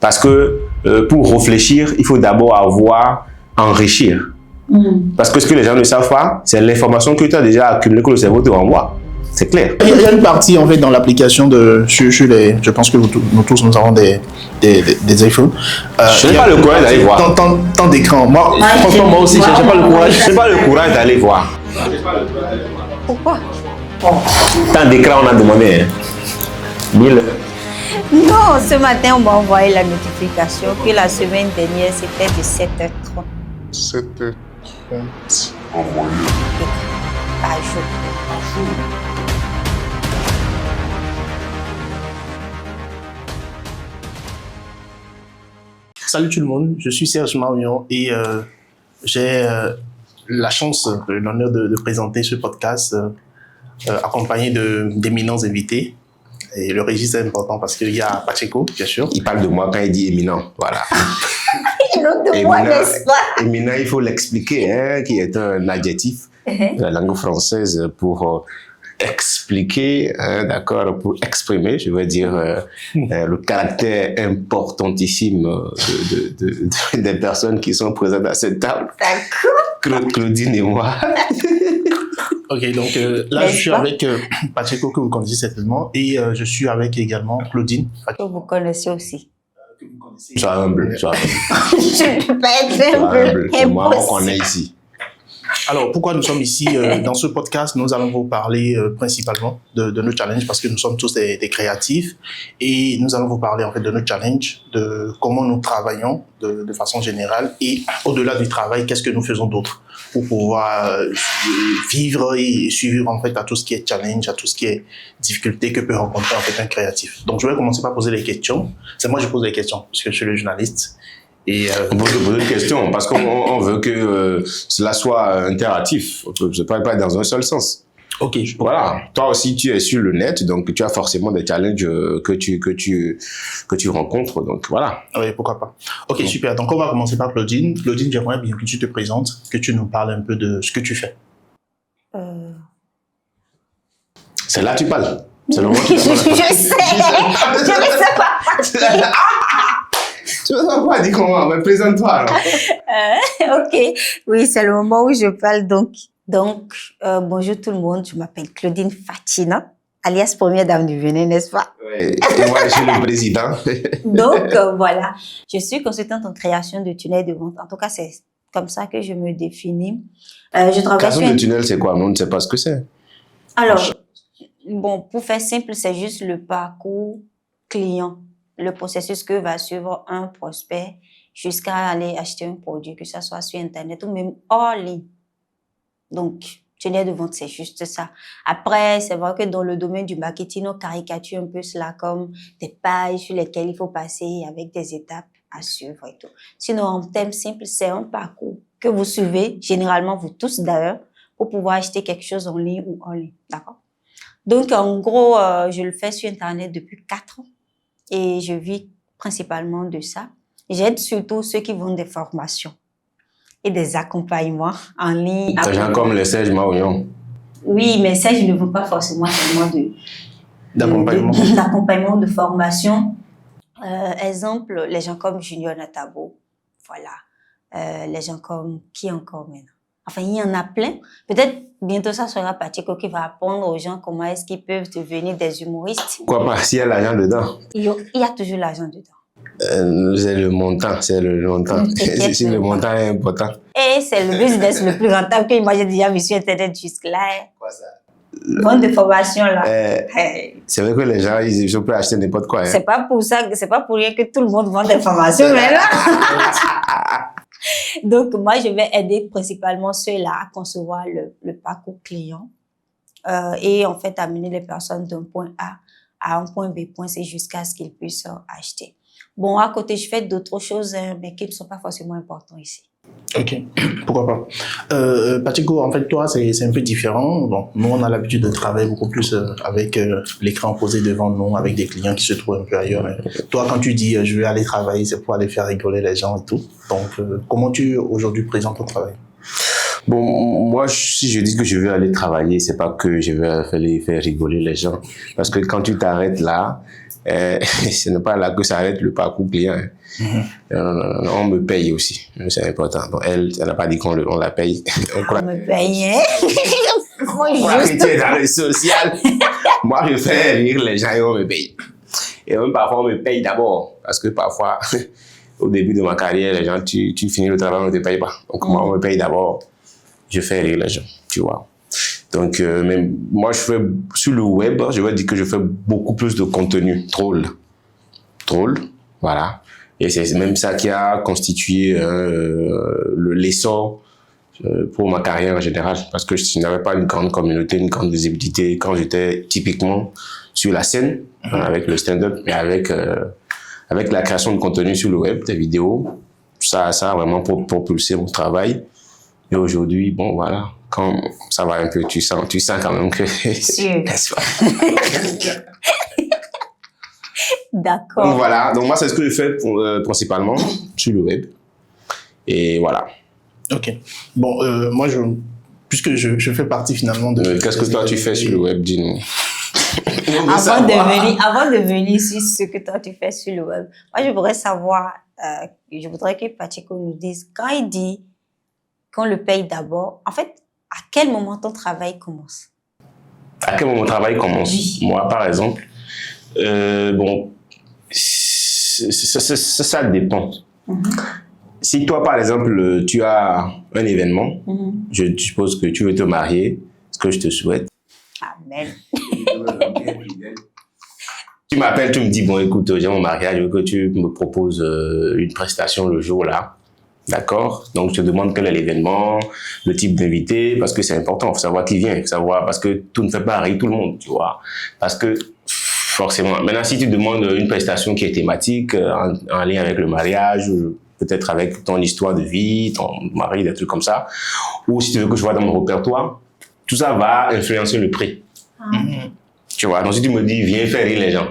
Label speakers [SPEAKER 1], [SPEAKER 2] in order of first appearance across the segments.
[SPEAKER 1] Parce que pour réfléchir, il faut d'abord enrichir. Parce que ce que les gens ne savent pas, c'est l'information que tu as déjà accumulée, que le cerveau te renvoie. C'est clair.
[SPEAKER 2] Il y a une partie en fait dans l'application je pense que nous tous nous avons des iPhones.
[SPEAKER 1] Je n'ai pas le courage d'aller voir.
[SPEAKER 2] Tant d'écran. Moi, franchement, moi aussi, je n'ai pas le courage.
[SPEAKER 1] Je n'ai pas le courage d'aller voir.
[SPEAKER 3] Pourquoi?
[SPEAKER 1] Tant d'écran, on a demandé. 1000.
[SPEAKER 3] Non, ce matin, on m'a envoyé la notification que la semaine dernière, c'était de 7h30.
[SPEAKER 2] 7h30.
[SPEAKER 3] Par jour.
[SPEAKER 2] Salut tout le monde, je suis Serge Marion et j'ai la chance, l'honneur de présenter ce podcast accompagné d'éminents invités. Et le registre est important parce qu'il y a Pacheco, bien sûr.
[SPEAKER 1] Il parle de moi quand il dit éminent, voilà.
[SPEAKER 3] Non, de moi, n'est-ce pas?
[SPEAKER 1] Éminent, il faut l'expliquer, qui est un adjectif de la langue française pour expliquer, d'accord, pour exprimer, je veux dire, le caractère importantissime des personnes qui sont présentes à cette table.
[SPEAKER 3] D'accord.
[SPEAKER 1] Claudine et moi.
[SPEAKER 2] Ok, donc là, je suis avec Pacheco, que vous connaissez certainement, et je suis avec également Claudine.
[SPEAKER 3] Que vous connaissez aussi.
[SPEAKER 1] Sois humble, sois humble.
[SPEAKER 3] Je ne peux pas être humble.
[SPEAKER 1] C'est moi, on connaît ici.
[SPEAKER 2] Alors, pourquoi nous sommes ici dans ce podcast? Nous allons vous parler principalement de nos challenges parce que nous sommes tous des créatifs et nous allons vous parler en fait de nos challenges, de comment nous travaillons de façon générale et au-delà du travail, qu'est-ce que nous faisons d'autre pour pouvoir vivre et suivre en fait à tout ce qui est challenge, à tout ce qui est difficulté que peut rencontrer en fait un créatif. Donc, je vais commencer par poser les questions. C'est moi qui pose les questions parce que je suis le journaliste. Et
[SPEAKER 1] on peut te poser une question parce qu'on veut que cela soit interactif. Je ne parle pas dans un seul sens.
[SPEAKER 2] Ok.
[SPEAKER 1] Voilà. Toi aussi, tu es sur le net, donc tu as forcément des challenges que tu rencontres. Donc voilà.
[SPEAKER 2] Oui, pourquoi pas. Ok, super. Donc on va commencer par Claudine. Claudine, j'aimerais bien que tu te présentes, que tu nous parles un peu de ce que tu fais.
[SPEAKER 1] C'est là que tu parles. C'est le moment que
[SPEAKER 3] Je sais. Je ne sais pas.
[SPEAKER 1] Tu veux savoir quoi? Dis comment? Mais présente-toi alors.
[SPEAKER 3] Ok. Oui, c'est le moment où je parle. Donc, bonjour tout le monde. Je m'appelle Claudine Fatina, alias première dame du Bénin, n'est-ce pas?
[SPEAKER 1] Oui. Et moi, je suis le président.
[SPEAKER 3] Donc, voilà. Je suis consultante en création de tunnels de vente. En tout cas, c'est comme ça que je me définis. Je travaille
[SPEAKER 1] Création de tunnel, c'est quoi? On ne sait pas ce que c'est.
[SPEAKER 3] Alors, bon, pour faire simple, c'est juste le parcours client. Le processus que va suivre un prospect jusqu'à aller acheter un produit, que ce soit sur Internet ou même hors ligne. Donc, tunnel de vente, c'est juste ça. Après, c'est vrai que dans le domaine du marketing, on caricature un peu cela comme des pages sur lesquelles il faut passer avec des étapes à suivre et tout. Sinon, en termes simples, c'est un parcours que vous suivez, généralement vous tous d'ailleurs, pour pouvoir acheter quelque chose en ligne ou en ligne. D'accord? Donc, en gros, je le fais sur Internet depuis 4 ans. Et je vis principalement de ça. J'aide surtout ceux qui vendent des formations et des accompagnements en ligne.
[SPEAKER 1] Des gens comme le Serge Marion.
[SPEAKER 3] Oui, mais ça, je ne veux pas forcément tellement d'accompagnement, de formation. Exemple, les gens comme Junior Natabo. Voilà. Les gens comme qui encore maintenant? Enfin, il y en a plein. Peut-être bientôt, ça sera Pacheco qui va apprendre aux gens comment est-ce qu'ils peuvent devenir des humoristes.
[SPEAKER 1] Pourquoi pas? S'il y a l'argent dedans.
[SPEAKER 3] Il y a toujours l'argent dedans.
[SPEAKER 1] C'est le montant. Si le montant est important.
[SPEAKER 3] Et c'est le business le plus rentable que moi j'ai déjà vu sur Internet jusque-là.
[SPEAKER 1] Quoi ça?
[SPEAKER 3] Vente de formation là.
[SPEAKER 1] C'est vrai que les gens, ils peuvent acheter n'importe quoi. Hein.
[SPEAKER 3] C'est pas pour ça, c'est pas pour rien que tout le monde vend des formations, mais là. Donc, moi, je vais aider principalement ceux-là à concevoir le parcours client et en fait amener les personnes d'un point A à un point B, point C jusqu'à ce qu'ils puissent acheter. Bon, à côté, je fais d'autres choses, mais qui ne sont pas forcément importantes ici.
[SPEAKER 2] Ok, pourquoi pas. Pacheco, en fait, toi, c'est un peu différent. Bon, nous, on a l'habitude de travailler beaucoup plus avec l'écran posé devant nous, avec des clients qui se trouvent un peu ailleurs. Mais toi, quand tu dis je vais aller travailler, c'est pour aller faire rigoler les gens et tout. Donc, comment tu aujourd'hui présentes ton travail?
[SPEAKER 1] Bon, moi, si je dis que je veux aller travailler, c'est pas que je veux aller faire rigoler les gens. Parce que quand tu t'arrêtes là, ce n'est pas là que s'arrête le parcours client. Non, on me paye aussi. C'est important. Donc, elle n'a pas dit qu'on la paye.
[SPEAKER 3] On me paye, hein? Moi,
[SPEAKER 1] Tu es dans le social. Moi, je fais rire les gens et on me paye. Et même parfois, on me paye d'abord. Parce que parfois, au début de ma carrière, les gens, tu finis le travail, on ne te paye pas. Donc, moi, on me paye d'abord. Je fais rire les gens, tu vois. Donc, même moi, je fais sur le web, je vais dire que je fais beaucoup plus de contenu drôle, voilà. Et c'est même ça qui a constitué l'essor pour ma carrière en général, parce que je n'avais pas une grande communauté, une grande visibilité quand j'étais typiquement sur la scène, avec le stand-up, mais avec la création de contenu sur le web, des vidéos, ça a vraiment propulsé mon travail. Et aujourd'hui, bon, voilà, quand ça va un peu, tu sens quand même que...
[SPEAKER 3] D'accord.
[SPEAKER 1] Donc voilà, donc moi, c'est ce que je fais principalement sur le web. Et voilà.
[SPEAKER 2] Ok. Bon, moi, puisque je fais partie finalement de...
[SPEAKER 1] Qu'est-ce que toi, tu fais sur le web, dis-nous.
[SPEAKER 3] Avant de venir sur ce que toi, tu fais sur le web, moi, je voudrais savoir, je voudrais que Pacheco nous dise, quand il dit qu'on le paye d'abord, en fait, à quel moment ton travail commence?
[SPEAKER 1] À quel moment mon travail commence?
[SPEAKER 3] Oui.
[SPEAKER 1] Moi, par exemple, bon, ça dépend. Si toi, par exemple, tu as un événement, je suppose que tu veux te marier, ce que je te souhaite.
[SPEAKER 3] Amen.
[SPEAKER 1] Tu m'appelles, tu me dis, bon, écoute, j'ai mon mariage, je veux que tu me proposes une prestation le jour-là. D'accord? Donc, je te demande quel est l'événement, le type d'invité, parce que c'est important, il faut savoir qui vient, il faut savoir, parce que tout ne fait pas rire tout le monde, tu vois. Parce que, forcément, maintenant, si tu demandes une prestation qui est thématique, en lien avec le mariage, peut-être avec ton histoire de vie, ton mari, des trucs comme ça, ou si tu veux que je vois dans mon répertoire, tout ça va influencer le prix. Tu vois, donc si tu me dis, viens faire rire les gens,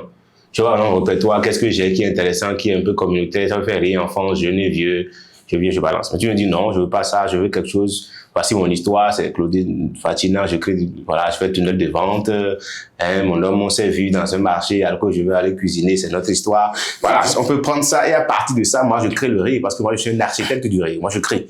[SPEAKER 1] tu vois, dans mon répertoire, qu'est-ce que j'ai qui est intéressant, qui est un peu communautaire, ça me fait rire, enfant, jeune et vieux, je viens, je balance. Mais tu me dis, non, je veux pas ça, je veux quelque chose, voici mon histoire, c'est Claudine Fatina, je crée, voilà, je fais tunnel de vente, mon homme, on s'est vu dans un marché, alors que je veux aller cuisiner, c'est notre histoire. Voilà, on peut prendre ça, et à partir de ça, moi, je crée le rire, parce que moi, je suis un architecte du rire. Moi, je crée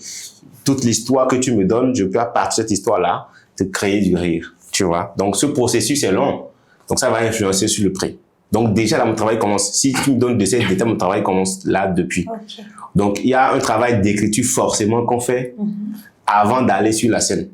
[SPEAKER 1] toute l'histoire que tu me donnes, je peux, à partir de cette histoire-là, te créer du rire, tu vois. Donc, ce processus est long. Donc, ça va influencer sur le prix. Donc, déjà, là, mon travail commence. Si tu me donnes de ces détails, mon travail commence là, depuis.
[SPEAKER 3] Okay.
[SPEAKER 1] Donc, il y a un travail d'écriture forcément qu'on fait avant d'aller sur la scène.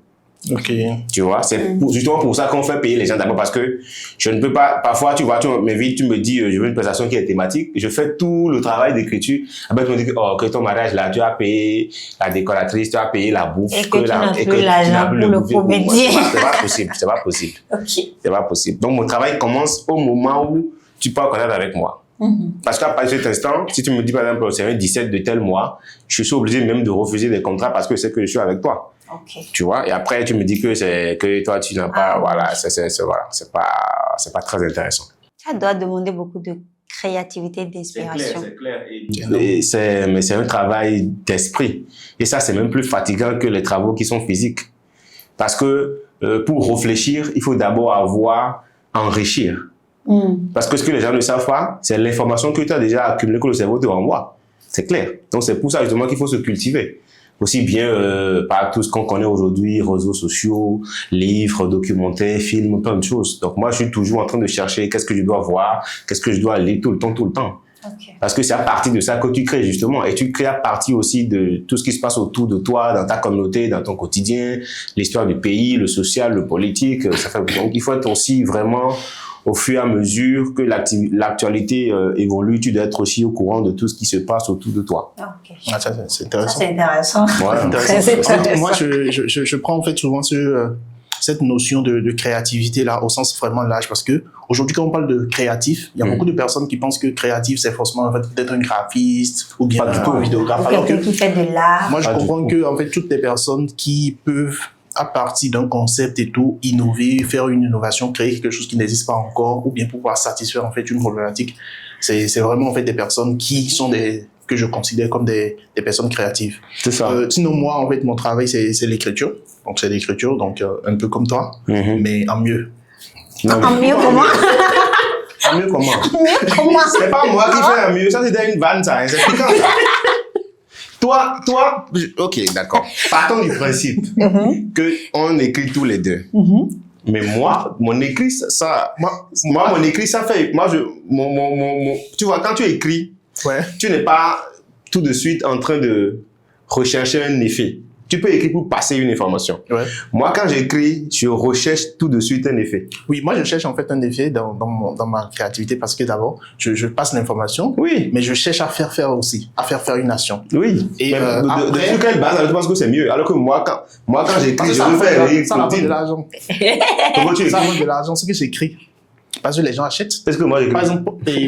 [SPEAKER 2] Ok.
[SPEAKER 1] Tu vois, c'est justement pour ça qu'on fait payer les gens d'abord, parce que je ne peux pas, parfois, tu vois, tu m'invites, tu me dis, je veux une prestation qui est thématique, je fais tout le travail d'écriture. Après, tu me dis que ton mariage, là, tu as payé la décoratrice, tu as payé la bouffe.
[SPEAKER 3] Et que tu n'as plus l'argent pour le comédien.
[SPEAKER 1] C'est pas possible, c'est pas possible.
[SPEAKER 3] Okay.
[SPEAKER 1] C'est pas possible. Donc, mon travail commence au moment où tu peux en connaître avec moi. Parce qu'à partir de cet instant, si tu me dis par exemple, c'est un 17 de tel mois, je suis obligé même de refuser des contrats parce que c'est que je suis avec toi.
[SPEAKER 3] Okay.
[SPEAKER 1] Tu vois, et après tu me dis que toi tu n'as pas, voilà, c'est pas très intéressant.
[SPEAKER 3] Ça doit demander beaucoup de créativité, d'inspiration.
[SPEAKER 1] C'est clair. Mais c'est un travail d'esprit. Et ça, c'est même plus fatigant que les travaux qui sont physiques. Parce que pour réfléchir, il faut d'abord enrichir. Parce que ce que les gens ne savent pas, c'est l'information que tu as déjà accumulée, que le cerveau te renvoie. C'est clair. Donc, c'est pour ça justement qu'il faut se cultiver. Aussi bien par tout ce qu'on connaît aujourd'hui, réseaux sociaux, livres, documentaires, films, plein de choses. Donc, moi, je suis toujours en train de chercher qu'est-ce que je dois voir, qu'est-ce que je dois lire tout le temps. Okay. Parce que c'est à partir de ça que tu crées justement. Et tu crées à partir aussi de tout ce qui se passe autour de toi, dans ta communauté, dans ton quotidien, l'histoire du pays, le social, le politique. Ça fait... Donc, il faut être aussi vraiment... Au fur et à mesure que l'actualité évolue, tu dois être aussi au courant de tout ce qui se passe autour de toi.
[SPEAKER 3] Okay.
[SPEAKER 2] Ah, ça, c'est intéressant.
[SPEAKER 3] Ça, c'est intéressant.
[SPEAKER 1] Ouais,
[SPEAKER 2] intéressant. Moi, je prends en fait souvent cette notion de créativité là au sens vraiment large, parce que aujourd'hui quand on parle de créatif, il y a beaucoup de personnes qui pensent que créatif c'est forcément en fait d'être un graphiste ou bien un vidéographe.
[SPEAKER 3] Alors que qui fait de l'art.
[SPEAKER 2] Moi, je comprends que en fait toutes les personnes qui peuvent à partir d'un concept et tout, innover, faire une innovation, créer quelque chose qui n'existe pas encore, ou bien pouvoir satisfaire en fait une problématique. C'est vraiment en fait des personnes qui sont des que je considère comme des personnes créatives.
[SPEAKER 1] C'est ça.
[SPEAKER 2] Sinon, moi, en fait, mon travail, c'est l'écriture. Donc, c'est l'écriture, donc un peu comme toi, mais en mieux.
[SPEAKER 1] Non,
[SPEAKER 3] En mieux comment?
[SPEAKER 2] En mieux comment?
[SPEAKER 3] Mieux comment?
[SPEAKER 1] c'est pas moi qui fais un mieux, ça c'était une vanne, ça, hein, c'est piquant, ça. Toi, ok, d'accord. Partons du principe que on écrit tous les deux. Mais moi, mon écrit, mon écrit, ça fait, tu vois, quand tu écris, tu n'es pas tout de suite en train de rechercher un effet. Tu peux écrire pour passer une information. Moi, quand j'écris, je recherche tout de suite un effet.
[SPEAKER 2] Oui, moi, je cherche en fait un effet dans ma créativité parce que d'abord, je passe l'information, mais je cherche à faire faire aussi, à faire faire une action.
[SPEAKER 1] Oui. Et sur quelle base, alors tu penses que c'est mieux? Alors que moi, quand j'écris, je veux faire rire.
[SPEAKER 2] Ça rapporte de l'argent.
[SPEAKER 1] Comment tu écris?
[SPEAKER 2] Ça rapporte de l'argent, ce que j'écris. Parce que les gens achètent.
[SPEAKER 1] Parce que moi, j'écris.
[SPEAKER 2] Par exemple,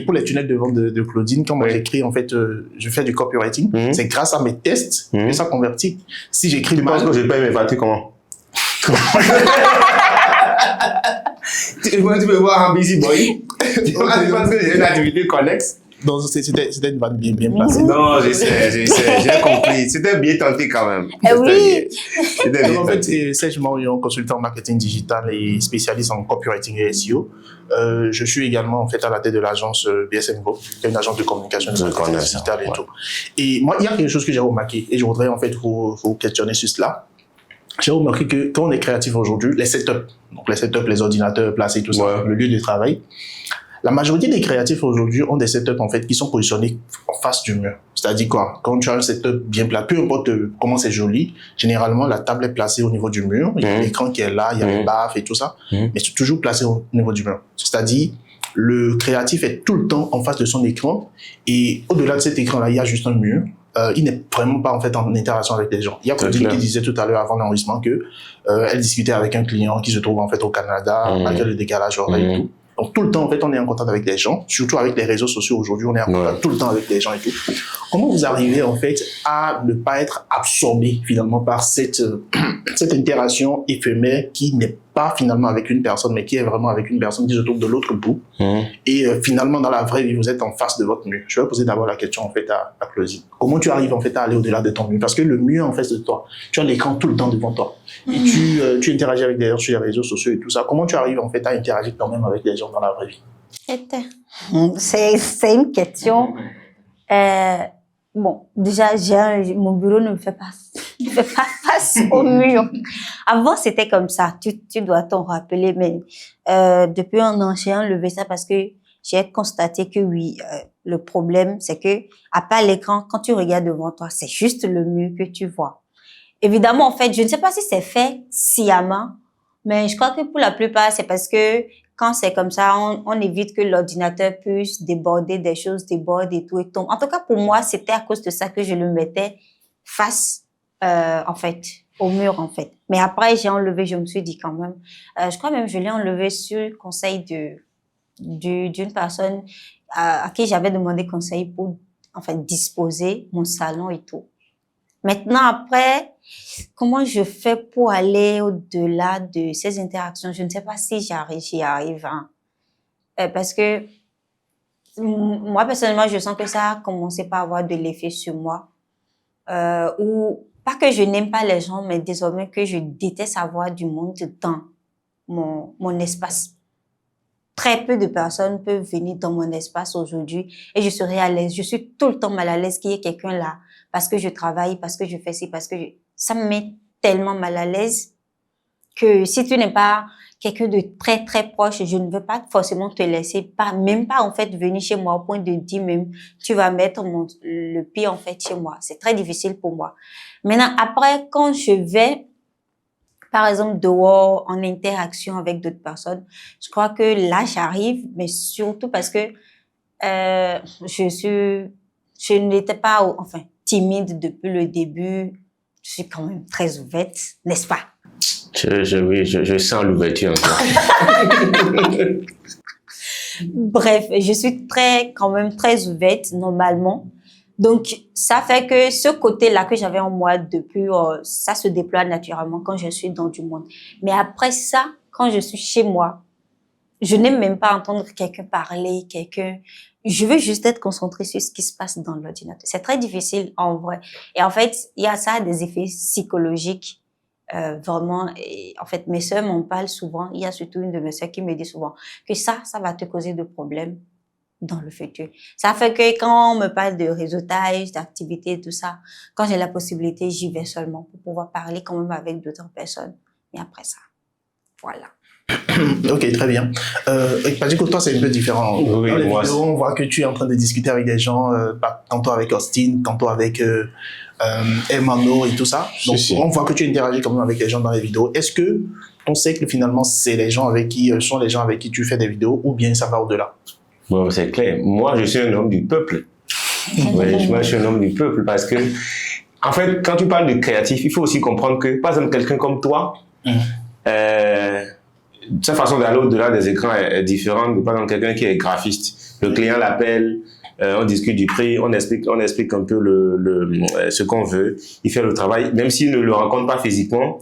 [SPEAKER 2] pour les tunnels de vente de Claudine, quand moi j'écris, en fait, je fais du copywriting. C'est grâce à mes tests que ça convertit. Si j'écris
[SPEAKER 1] tu penses que je paye mes factures comment? Tu peux voir un busy boy. Tu penses que j'ai une activité connexe?
[SPEAKER 2] Donc, c'était une vanne bien placée.
[SPEAKER 1] Non, j'ai compris. C'était bien tenté quand même.
[SPEAKER 3] Oui.
[SPEAKER 2] Donc, en fait, Serge Marion, consultant marketing digital et spécialiste en copywriting et SEO. Je suis également, en fait, à la tête de l'agence BSM Group, qui est une agence de communication de marketing digital et tout. Et moi, il y a quelque chose que j'ai remarqué et je voudrais, en fait, vous questionner sur cela. J'ai remarqué que quand on est créatif aujourd'hui, les setups, les ordinateurs placés, tout ça, le lieu de travail, la majorité des créatifs aujourd'hui ont des setups en fait qui sont positionnés en face du mur. C'est-à-dire quoi? Quand tu as un setup bien placé, peu importe comment c'est joli, généralement la table est placée au niveau du mur, il y a l'écran qui est là, il y a les baffes et tout ça, mais c'est toujours placé au niveau du mur. C'est-à-dire le créatif est tout le temps en face de son écran et au-delà de cet écran-là, il y a juste un mur. Il n'est vraiment pas en fait en interaction avec les gens. Il y a Claudine qui disait tout à l'heure avant l'enregistrement que elle discutait avec un client qui se trouve en fait au Canada, malgré le décalage horaire et tout. Donc, tout le temps, en fait, on est en contact avec les gens, surtout avec les réseaux sociaux aujourd'hui, on est en contact tout le temps avec les gens et tout. Comment vous arrivez, en fait, à ne pas être absorbé, finalement, par cette interaction éphémère qui n'est pas, finalement, avec une personne, mais qui est vraiment avec une personne qui se trouve de l'autre bout. Et finalement, dans la vraie vie, vous êtes en face de votre mur. Je vais poser d'abord la question, en fait, à Claudine. Comment tu arrives, en fait, à aller au-delà de ton mur? Parce que le mur, en fait, de toi, tu as l'écran tout le temps devant toi. Et tu interagis avec des gens sur les réseaux sociaux et tout ça. Comment tu arrives, en fait, à interagir quand même avec les gens dans la vraie vie?
[SPEAKER 3] C'est une question. Bon, déjà, mon bureau ne me fait pas face au mur. Avant, c'était comme ça. Tu dois t'en rappeler, mais depuis un an, j'ai enlevé ça parce que j'ai constaté que oui, le problème, c'est que à part l'écran, quand tu regardes devant toi, c'est juste le mur que tu vois. Évidemment, en fait, je ne sais pas si c'est fait sciemment, mais je crois que pour la plupart, c'est parce que quand c'est comme ça, on évite que l'ordinateur puisse déborder des choses, déborde et tout et tombe. En tout cas, pour moi, c'était à cause de ça que je le mettais face, en fait, au mur, en fait. Mais après, j'ai enlevé, je me suis dit quand même, je crois même que je l'ai enlevé sur le conseil d'une personne à qui j'avais demandé conseil pour, en fait, disposer mon salon et tout. Maintenant, après, comment je fais pour aller au-delà de ces interactions? Je ne sais pas si j'y arrive. Hein. Parce que moi, personnellement, je sens que ça a commencé par avoir de l'effet sur moi. Ou pas que je n'aime pas les gens, mais désormais que je déteste avoir du monde dans mon espace. Très peu de personnes peuvent venir dans mon espace aujourd'hui et je serai à l'aise. Je suis tout le temps mal à l'aise qu'il y ait quelqu'un là parce que je travaille, parce que je fais ci, parce que ça me met tellement mal à l'aise que si tu n'es pas quelqu'un de très très proche, je ne veux pas forcément te laisser, même pas en fait venir chez moi au point de dire même tu vas mettre le pied en fait chez moi. C'est très difficile pour moi. Maintenant après quand je vais par exemple, dehors, en interaction avec d'autres personnes. Je crois que là, j'arrive, mais surtout parce que je n'étais pas, enfin, timide depuis le début. Je suis quand même très ouverte, n'est-ce pas?
[SPEAKER 1] Oui, je sens l'ouverture en toi.
[SPEAKER 3] Bref, je suis quand même très ouverte, normalement. Donc, ça fait que ce côté-là que j'avais en moi depuis, ça se déploie naturellement quand je suis dans du monde. Mais après ça, quand je suis chez moi, je n'aime même pas entendre quelqu'un parler, je veux juste être concentrée sur ce qui se passe dans l'ordinateur. C'est très difficile en vrai. Et en fait, il y a ça des effets psychologiques vraiment. Et en fait, mes sœurs m'en parlent souvent. Il y a surtout une de mes sœurs qui me dit souvent que ça va te causer de problèmes dans le futur. Ça fait que quand on me parle de réseautage, d'activités, tout ça, quand j'ai la possibilité, j'y vais seulement pour pouvoir parler quand même avec d'autres personnes. Mais après ça, voilà.
[SPEAKER 2] Ok, très bien. Parce que toi, c'est un peu différent.
[SPEAKER 1] Oui,
[SPEAKER 2] dans les
[SPEAKER 1] moi,
[SPEAKER 2] vidéos, on voit que tu es en train de discuter avec des gens, tantôt avec Austin, tantôt avec Emmanuel et tout ça. Donc, on voit que tu interagis quand même avec les gens dans les vidéos. Est-ce que on sait que finalement, c'est les gens avec qui sont les gens avec qui tu fais des vidéos, ou bien ça va au-delà?
[SPEAKER 1] Bon, c'est clair. Moi, je suis un homme du peuple. Ouais, moi, je suis un homme du peuple parce que, en fait, quand tu parles de créatif, il faut aussi comprendre que, par exemple, quelqu'un comme toi, sa façon d'aller au-delà des écrans est différente de, par exemple, quelqu'un qui est graphiste. Le client l'appelle, on discute du prix, on explique un peu ce qu'on veut. Il fait le travail, même s'il ne le rencontre pas physiquement,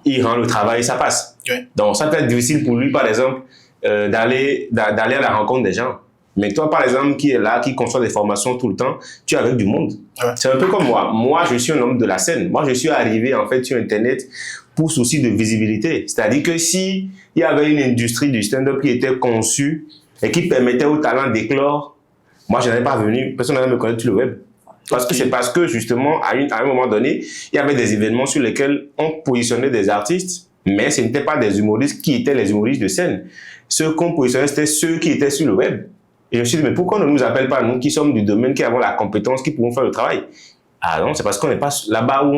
[SPEAKER 1] il rend le travail, ça passe. Oui. Donc, ça peut être difficile pour lui, par exemple, d'aller à la rencontre des gens. Mais toi, par exemple, qui est là, qui conçoit des formations tout le temps, tu es avec du monde. Ouais. C'est un peu comme moi. Moi, je suis un homme de la scène. Moi, je suis arrivé, en fait, sur Internet pour souci de visibilité. C'est-à-dire que si il y avait une industrie du stand-up qui était conçue et qui permettait aux talents d'éclore, moi, je n'allais pas venir, personne n'allait me connaître sur le web. Parce que c'est parce que, justement, à un moment donné, il y avait des événements sur lesquels on positionnait des artistes, mais ce n'étaient pas des humoristes qui étaient les humoristes de scène. Ceux qu'on positionnait, c'était ceux qui étaient sur le web. Et je me suis dit, mais pourquoi on ne nous appelle pas, nous qui sommes du domaine, qui avons la compétence, qui pouvons faire le travail? Ah non, c'est parce qu'on n'est pas là-bas où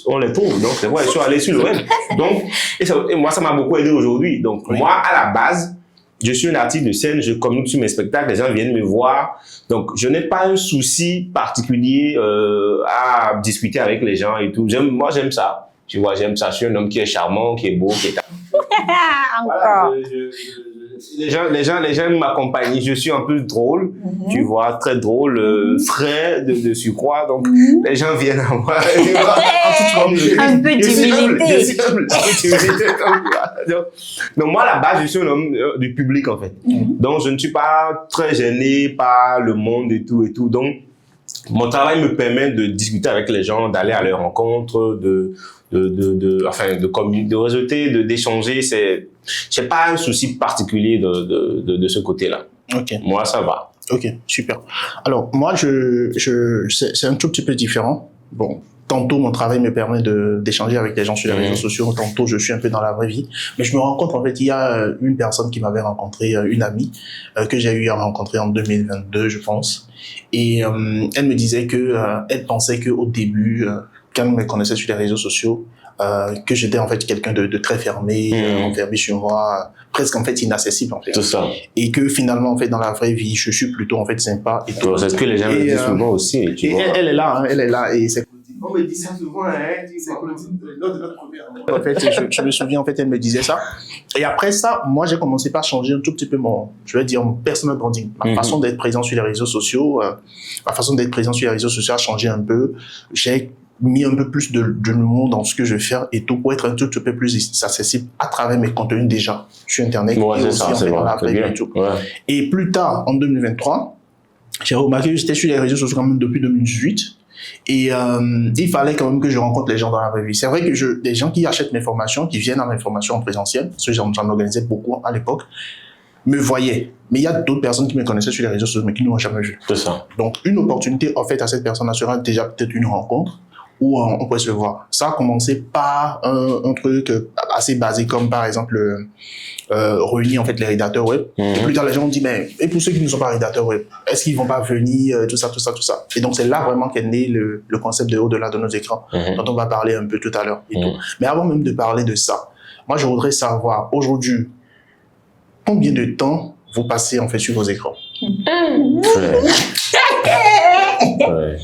[SPEAKER 1] on les trouve. Donc, c'est vrai, ils sont allés sur le web. Donc, et moi, ça m'a beaucoup aidé aujourd'hui. Donc, oui. Moi, à la base, je suis un artiste de scène, je communique sur mes spectacles, les gens viennent me voir. Donc, je n'ai pas un souci particulier à discuter avec les gens et tout. Moi, j'aime ça. Tu vois, j'aime ça. Je suis un homme qui est charmant, qui est beau, qui est...
[SPEAKER 3] Encore.
[SPEAKER 1] Voilà, les gens aiment m'accompagner. Je suis un peu drôle, tu vois, très drôle, frais de surcroît. Donc, les gens viennent à moi.
[SPEAKER 3] Un peu d'humilité.
[SPEAKER 1] Donc, moi, à la base, je suis un homme du public, en fait. Donc, je ne suis pas très gêné par le monde et tout et tout. Donc, mon travail me permet de discuter avec les gens, d'aller à leur rencontre, de réseauter, d'échanger. C'est pas un souci particulier de ce côté-là.
[SPEAKER 2] Ok.
[SPEAKER 1] Moi, ça va.
[SPEAKER 2] Ok, super. Alors, moi, c'est un tout petit peu différent. Bon, tantôt, mon travail me permet d'échanger avec les gens sur les réseaux sociaux. Tantôt, je suis un peu dans la vraie vie. Mais je me rends compte, en fait, il y a une personne qui m'avait rencontré, une amie, que j'ai eu à rencontrer en 2022, je pense. Et elle me disait que elle pensait qu'au début, quand elle me connaissait sur les réseaux sociaux, que j'étais en fait quelqu'un de très fermé, enfermé sur moi, presque en fait inaccessible en fait.
[SPEAKER 1] Tout ça.
[SPEAKER 2] Et que finalement en fait dans la vraie vie, je suis plutôt en fait sympa et tout.
[SPEAKER 1] C'est ce que les gens me disent souvent aussi.
[SPEAKER 2] Et elle est là, elle est là et c'est.
[SPEAKER 1] On me dit ça souvent, hein.
[SPEAKER 2] En fait, je me souviens, en fait, elle me disait ça. Et après ça, moi, j'ai commencé par changer un tout petit peu mon personal branding. Ma façon d'être présent sur les réseaux sociaux, a changé un peu. J'ai mis un peu plus de l'humour dans ce que je fais et tout pour être un tout petit peu plus accessible à travers mes contenus déjà sur Internet.
[SPEAKER 1] Ouais,
[SPEAKER 2] et
[SPEAKER 1] c'est
[SPEAKER 2] aussi,
[SPEAKER 1] ça,
[SPEAKER 2] en fait, dans la vraie vie et tout. Ouais. Et plus tard, en 2023, j'ai remarqué que j'étais sur les réseaux sociaux quand même depuis 2018. Et il fallait quand même que je rencontre les gens dans la vraie vie. C'est vrai que des gens qui achètent mes formations, qui viennent à mes formations en présentiel, parce que j'en organisais beaucoup à l'époque, me voyaient. Mais il y a d'autres personnes qui me connaissaient sur les réseaux sociaux, mais qui ne m'ont jamais vu.
[SPEAKER 1] C'est ça.
[SPEAKER 2] Donc, une opportunité offerte à cette personne sera déjà peut-être une rencontre où on pourrait se voir. Ça a commencé par un truc assez basé comme par exemple réunir en fait les rédacteurs web. Et plus tard les gens ont dit mais et pour ceux qui ne sont pas rédacteurs web, est-ce qu'ils vont pas venir tout ça. Et donc c'est là vraiment qu'est né le concept de au-delà de nos écrans dont on va parler un peu tout à l'heure et tout. Mais avant même de parler de ça, moi je voudrais savoir aujourd'hui combien de temps vous passez en fait sur vos écrans.
[SPEAKER 1] Ouais.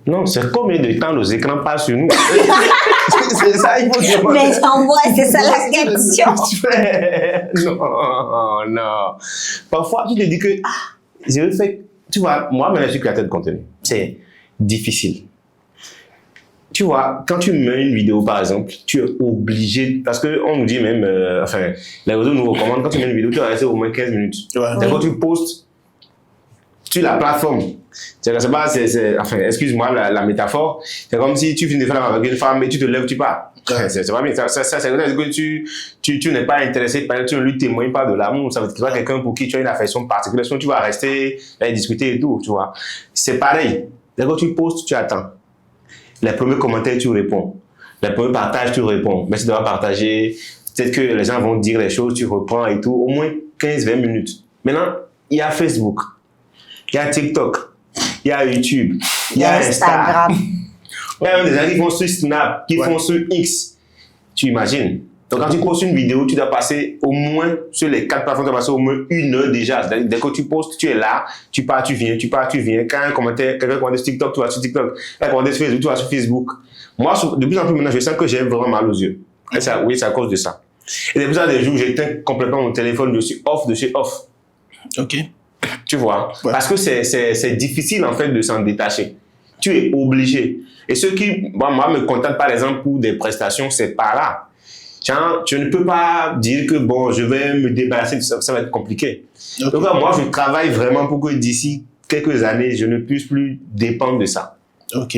[SPEAKER 1] Non, c'est combien de temps nos écrans passent sur nous? C'est ça, il faut dire.
[SPEAKER 3] Mais en vrai, c'est ça la question.
[SPEAKER 1] Non. Parfois, tu te dis que, je fais, tu vois, moi, je suis créateur de contenu. C'est difficile. tu vois, quand tu mets une vidéo, par exemple, tu es obligé, parce qu'on nous dit même, enfin, les réseaux nous recommandent, quand tu mets une vidéo, tu vas rester au moins 15 minutes.
[SPEAKER 2] Ouais.
[SPEAKER 1] C'est quand tu postes sur la plateforme. Enfin, excuse-moi la métaphore, c'est comme si tu finis de faire avec une femme et tu te lèves, tu pars.
[SPEAKER 2] Ouais.
[SPEAKER 1] C'est pas bien. Ça c'est que tu n'es pas intéressé, tu ne lui témoignes pas de l'amour. Ça veut dire que tu as quelqu'un pour qui tu as une affection particulière, sinon tu vas rester et discuter et tout, tu vois. C'est pareil. Dès que tu postes, tu attends. Les premiers commentaires, tu réponds. Les premiers partages, tu réponds. Merci d'avoir partagé. Peut-être que les gens vont dire les choses, tu reprends et tout. Au moins 15-20 minutes. Maintenant, il y a Facebook, il y a TikTok, il y a YouTube, il y a Instagram. Il y a même des gens qui font sur Snap, qui font sur X. Tu imagines? Donc, quand tu postes une vidéo, tu dois passer au moins, sur les 4 plateformes, tu dois passer au moins 1 heure déjà. Dès que tu postes, tu es là, tu pars, tu viens, tu pars, tu viens. Quand quelqu'un commente sur TikTok, tu vas sur TikTok. Quelqu'un commente sur Facebook, tu vas sur Facebook. Moi, de plus en plus maintenant, je sens que j'ai vraiment mal aux yeux. Et ça, oui, c'est à cause de ça. Et c'est pour ça, des jours où j'éteins complètement mon téléphone, je suis off de chez off.
[SPEAKER 2] Ok.
[SPEAKER 1] Tu vois? Ouais. Parce que c'est difficile, en fait, de s'en détacher. Tu es obligé. Et ceux qui, moi, me contactent, par exemple, pour des prestations, c'est pas là. Tiens, tu ne peux pas dire que, bon, je vais me débarrasser de ça, ça va être compliqué. Okay. Donc, moi, je travaille vraiment pour que d'ici quelques années, je ne puisse plus dépendre de ça.
[SPEAKER 2] Ok.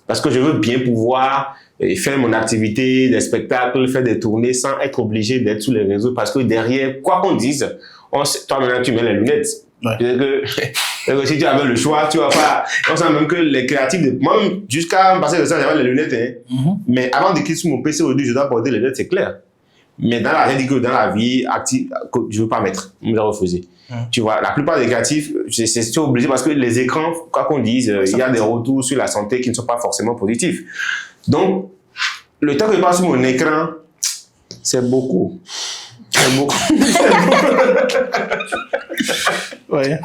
[SPEAKER 1] Parce que je veux bien pouvoir faire mon activité, des spectacles, faire des tournées sans être obligé d'être sur les réseaux. Parce que derrière, quoi qu'on dise, toi, maintenant, tu mets les lunettes. Ouais. Que si tu avais le choix, tu vas pas. On sent même que les créatifs, moi, jusqu'à passer le temps, j'avais les lunettes. Hein. Mais avant d'écrire sur mon PC aujourd'hui, je dois porter les lunettes, c'est clair. Mais j'ai dit que dans la vie active, je ne veux pas mettre. On me l'a refusé. Tu vois, la plupart des créatifs, c'est obligé parce que les écrans, quoi qu'on dise, il y a des retours sur la santé qui ne sont pas forcément positifs. Donc, le temps que je passe sur mon écran, c'est beaucoup. C'est beaucoup.
[SPEAKER 2] Ouais.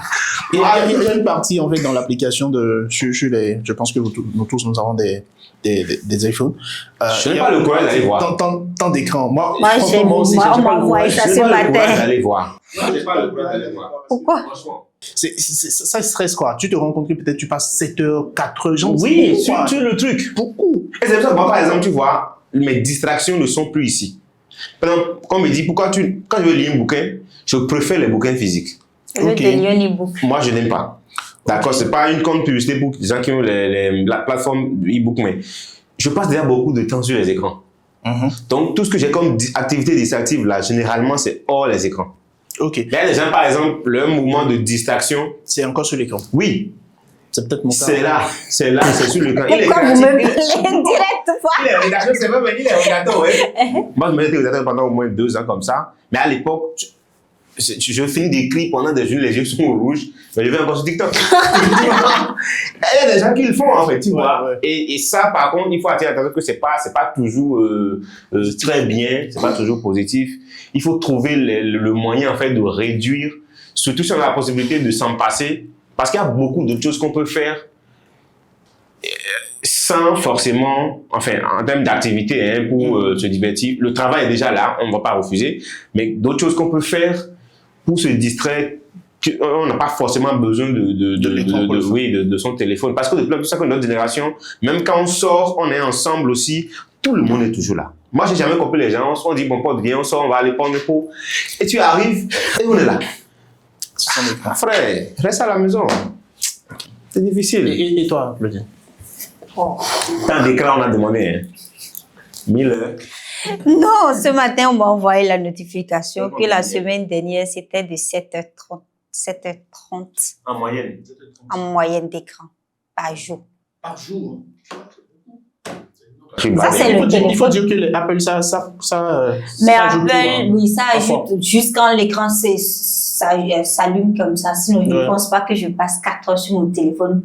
[SPEAKER 2] Il y a une partie en fait dans l'application de je pense que nous tous nous avons des iPhones.
[SPEAKER 1] Je n'ai pas le courage d'aller voir.
[SPEAKER 2] Tant d'écran. Moi
[SPEAKER 3] aussi, on m'a envoyé ça ce matin.
[SPEAKER 1] D'aller voir. Je n'ai pas le courage d'aller voir.
[SPEAKER 3] Pourquoi?
[SPEAKER 2] Ça stresse quoi. Tu te rends compte que peut-être tu passes 7 heures, 4 heures.
[SPEAKER 1] Oui, c'est le truc. Beaucoup. Et c'est pour ça que moi, par exemple, tu vois, mes distractions ne sont plus ici. Par exemple, quand on me dit pourquoi quand je veux lire un bouquin, je préfère les bouquins physiques. Moi, je n'aime pas. D'accord, c'est pas une compte publicité pour les gens qui ont la plateforme e-book, mais je passe déjà beaucoup de temps sur les écrans. Donc, tout ce que j'ai comme activité distractive, là, généralement, c'est hors les écrans.
[SPEAKER 2] Ok.
[SPEAKER 1] Il y a des gens, par exemple, leur mouvement de distraction.
[SPEAKER 2] C'est encore sur l'écran.
[SPEAKER 1] Oui.
[SPEAKER 2] C'est peut-être mon cas.
[SPEAKER 1] C'est là, c'est sur l'écran.
[SPEAKER 3] Pourquoi vous me plaignez directement?
[SPEAKER 1] Il est rédacteur, c'est vrai, mais il est rédacteur, oui. Moi, je me suis rédacteur pendant au moins 2 ans comme ça. Mais à l'époque, je finis d'écrire pendant des journées, les yeux sont rouges, mais je vais encore sur TikTok. Il y a des gens qui le font, en fait, tu vois. Ouais. Et ça, par contre, il faut attirer l'attention que c'est pas toujours très bien, c'est pas toujours positif. Il faut trouver le moyen, en fait, de réduire, surtout si on a la possibilité de s'en passer, parce qu'il y a beaucoup d'autres choses qu'on peut faire sans forcément, enfin, en termes d'activité, hein, pour se divertir. Le travail est déjà là, on ne va pas refuser, mais d'autres choses qu'on peut faire pour se distraire, on n'a pas forcément besoin de son téléphone. Parce que depuis tout ça que notre génération, même quand on sort, on est ensemble aussi, tout le monde est toujours là. Moi, j'ai jamais compris les gens, on dit, bon pote, viens, on sort, on va aller prendre le pot. Et tu arrives, et on est là. Frère, reste à la maison. C'est difficile.
[SPEAKER 2] Et toi, Claudine?
[SPEAKER 1] Tant d'écran, on a demandé. Hein. 1000 heures.
[SPEAKER 3] Non, ce matin, on m'a envoyé la notification que la semaine dernière, c'était de 7h30. 7h30.
[SPEAKER 1] En moyenne.
[SPEAKER 3] En moyenne d'écran. Par jour.
[SPEAKER 2] Par jour.
[SPEAKER 3] Ça, c'est le téléphone.
[SPEAKER 2] Il faut dire que Apple, ça
[SPEAKER 3] mais Apple, oui, ça ajoute juste quand l'écran s'allume comme ça. Sinon, je ne pense pas que je passe 4 heures sur mon téléphone.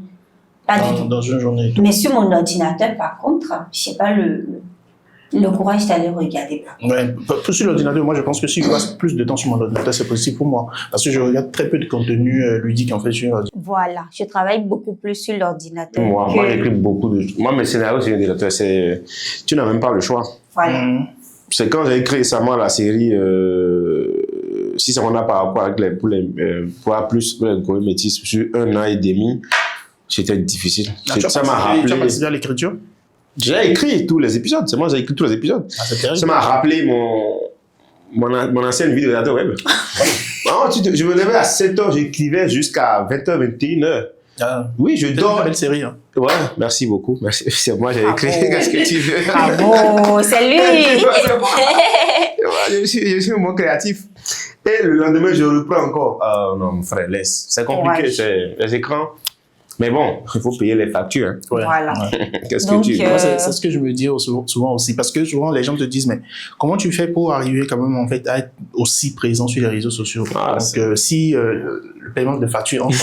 [SPEAKER 3] Pas du tout.
[SPEAKER 2] Dans une journée.
[SPEAKER 3] Mais sur mon ordinateur, par contre, je n'ai pas le courage d'aller regarder.
[SPEAKER 2] Ouais, sur l'ordinateur, moi, je pense que si je passe plus de temps sur mon ordinateur, c'est possible pour moi. Parce que je regarde très peu de contenu ludique, en fait, sur l'ordinateur.
[SPEAKER 3] Voilà, je travaille beaucoup plus sur l'ordinateur.
[SPEAKER 1] Moi, j'écris beaucoup de... Moi, mes scénarios sur l'ordinateur, c'est... Tu n'as même pas le choix.
[SPEAKER 3] Voilà.
[SPEAKER 1] C'est quand j'ai écrit récemment la série... si ça m'en a par rapport avec pour les gros métis sur 1 an et demi, c'était difficile. Ça m'a rappelé...
[SPEAKER 2] Tu as participé à l'écriture?
[SPEAKER 1] J'ai écrit tous les épisodes. C'est moi, j'ai écrit tous les épisodes.
[SPEAKER 2] Ah, c'est terrible.
[SPEAKER 1] Ça m'a rappelé mon ancienne vie de rédacteur web. Non, je me levais à 7h, j'écrivais jusqu'à 20h, 21h.
[SPEAKER 2] Ah,
[SPEAKER 1] Oui, je
[SPEAKER 2] c'est
[SPEAKER 1] dors.
[SPEAKER 2] une belle série. Hein.
[SPEAKER 1] Ouais, merci beaucoup. Merci. C'est moi, j'ai écrit.
[SPEAKER 3] Bravo.
[SPEAKER 1] Qu'est-ce que tu veux?
[SPEAKER 3] Bravo, c'est lui.
[SPEAKER 1] Ouais, je suis un mot créatif. Et le lendemain, je reprends encore. Oh non, mon frère, laisse. C'est compliqué,
[SPEAKER 3] Ouais.
[SPEAKER 1] c'est les écrans. Mais bon, il faut payer les factures. Hein.
[SPEAKER 2] Ouais.
[SPEAKER 3] Voilà.
[SPEAKER 2] Ouais.
[SPEAKER 1] Qu'est-ce
[SPEAKER 3] Donc,
[SPEAKER 1] que tu veux?
[SPEAKER 2] Moi, c'est ce que je me dis souvent aussi. Parce que souvent, les gens te disent, mais comment tu fais pour arriver quand même, en fait, à être aussi présent sur les réseaux sociaux?
[SPEAKER 1] Ah,
[SPEAKER 2] Donc, si le paiement de facture entre...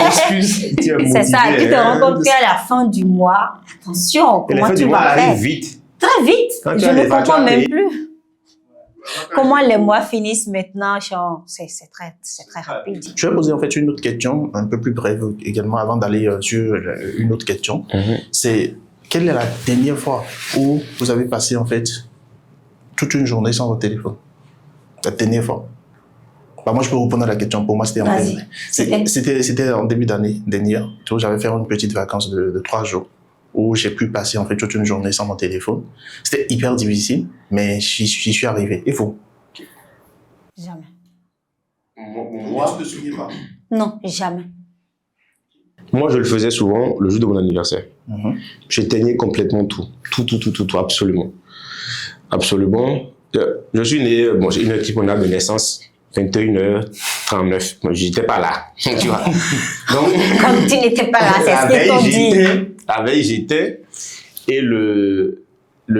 [SPEAKER 1] Excuse. Tu es
[SPEAKER 3] C'est ça,
[SPEAKER 1] motivé,
[SPEAKER 3] tu te
[SPEAKER 1] hein.
[SPEAKER 3] rends compte qu'à la fin du mois, attention,
[SPEAKER 1] Et les
[SPEAKER 3] comment
[SPEAKER 1] fins
[SPEAKER 3] tu
[SPEAKER 1] du mois
[SPEAKER 3] vas faire?
[SPEAKER 1] arrivent vite.
[SPEAKER 3] Très vite.
[SPEAKER 1] Quand tu
[SPEAKER 3] Je
[SPEAKER 1] as
[SPEAKER 3] ne
[SPEAKER 1] les factures
[SPEAKER 3] comprends
[SPEAKER 1] à
[SPEAKER 3] même
[SPEAKER 1] payer.
[SPEAKER 3] plus. Comment les mois finissent maintenant, genre, c'est très rapide.
[SPEAKER 2] Je vais poser en fait une autre question, un peu plus brève également, avant d'aller sur une autre question. C'est, quelle est la dernière fois où vous avez passé en fait toute une journée sans votre téléphone? La dernière fois. Bah, moi, je peux répondre à la question. Pour moi, c'était en
[SPEAKER 3] Vas-y.
[SPEAKER 2] c'était en début d'année dernière. Tu vois, j'avais fait une petite vacance de 3 jours où j'ai pu passer en fait toute une journée sans mon téléphone. C'était hyper difficile, mais j'y suis arrivé. Et vous?
[SPEAKER 3] Jamais.
[SPEAKER 2] Moi, je te souviens pas.
[SPEAKER 3] Non, jamais.
[SPEAKER 1] Moi, je le faisais souvent le jour de mon anniversaire.
[SPEAKER 2] Mhm.
[SPEAKER 1] J'éteignais complètement tout, absolument. Absolument. Je suis né, bon, j'ai une équipe on a de naissance, 21h39. Moi, j'étais pas là, tu vois. Donc,
[SPEAKER 3] Comme tu n'étais pas là,
[SPEAKER 1] la
[SPEAKER 3] c'est ce qu'ils t'ont dit.
[SPEAKER 1] la veille, j'étais, et le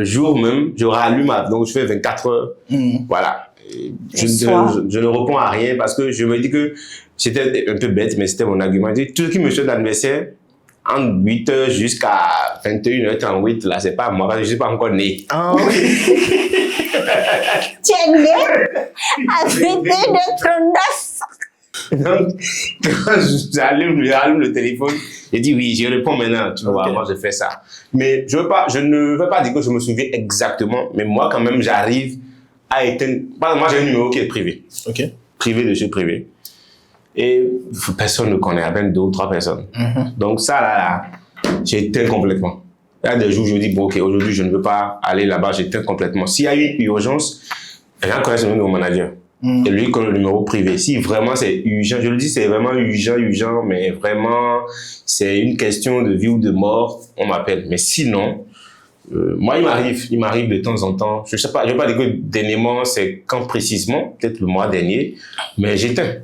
[SPEAKER 1] jour même, je rallume, donc je fais 24 heures,
[SPEAKER 2] Mhm.
[SPEAKER 1] voilà. Et Je,
[SPEAKER 3] soir.
[SPEAKER 1] je ne réponds à rien parce que je me dis que c'était un peu bête, mais c'était mon argument. Je dis, tout ce qui me souhaite l'anniversaire, entre 8h jusqu'à 21h38, là, c'est pas moi, parce que je ne suis pas encore né.
[SPEAKER 2] Ah, ok.
[SPEAKER 3] Tu es né à 21h39.
[SPEAKER 1] Donc, quand j'allume le téléphone, je dis oui, je réponds maintenant, tu vois,
[SPEAKER 2] Ok.
[SPEAKER 1] moi je fais ça. Mais je ne veux pas dire que je me souviens exactement, mais moi quand même, j'arrive à éteindre. Moi, j'ai un numéro qui est privé.
[SPEAKER 2] Ok.
[SPEAKER 1] Privé de chez privé. Et personne ne connaît, à peine 2 ou 3 personnes.
[SPEAKER 2] Mhm.
[SPEAKER 1] Donc ça, là, j'éteins complètement. Il y a des jours où je me dis, bon, ok, aujourd'hui, je ne veux pas aller là-bas, j'éteins complètement. S'il y a une urgence, les gens connaissent le numéro de mon manager.
[SPEAKER 2] Mhm.
[SPEAKER 1] Et lui connaît le numéro privé. Si vraiment c'est urgent, je le dis, c'est vraiment urgent, mais vraiment, c'est une question de vie ou de mort, on m'appelle. Mais sinon, moi, il m'arrive de temps en temps, je sais pas, je ne vais pas dire que dernièrement, c'est quand précisément, peut-être le mois dernier, mais j'éteins.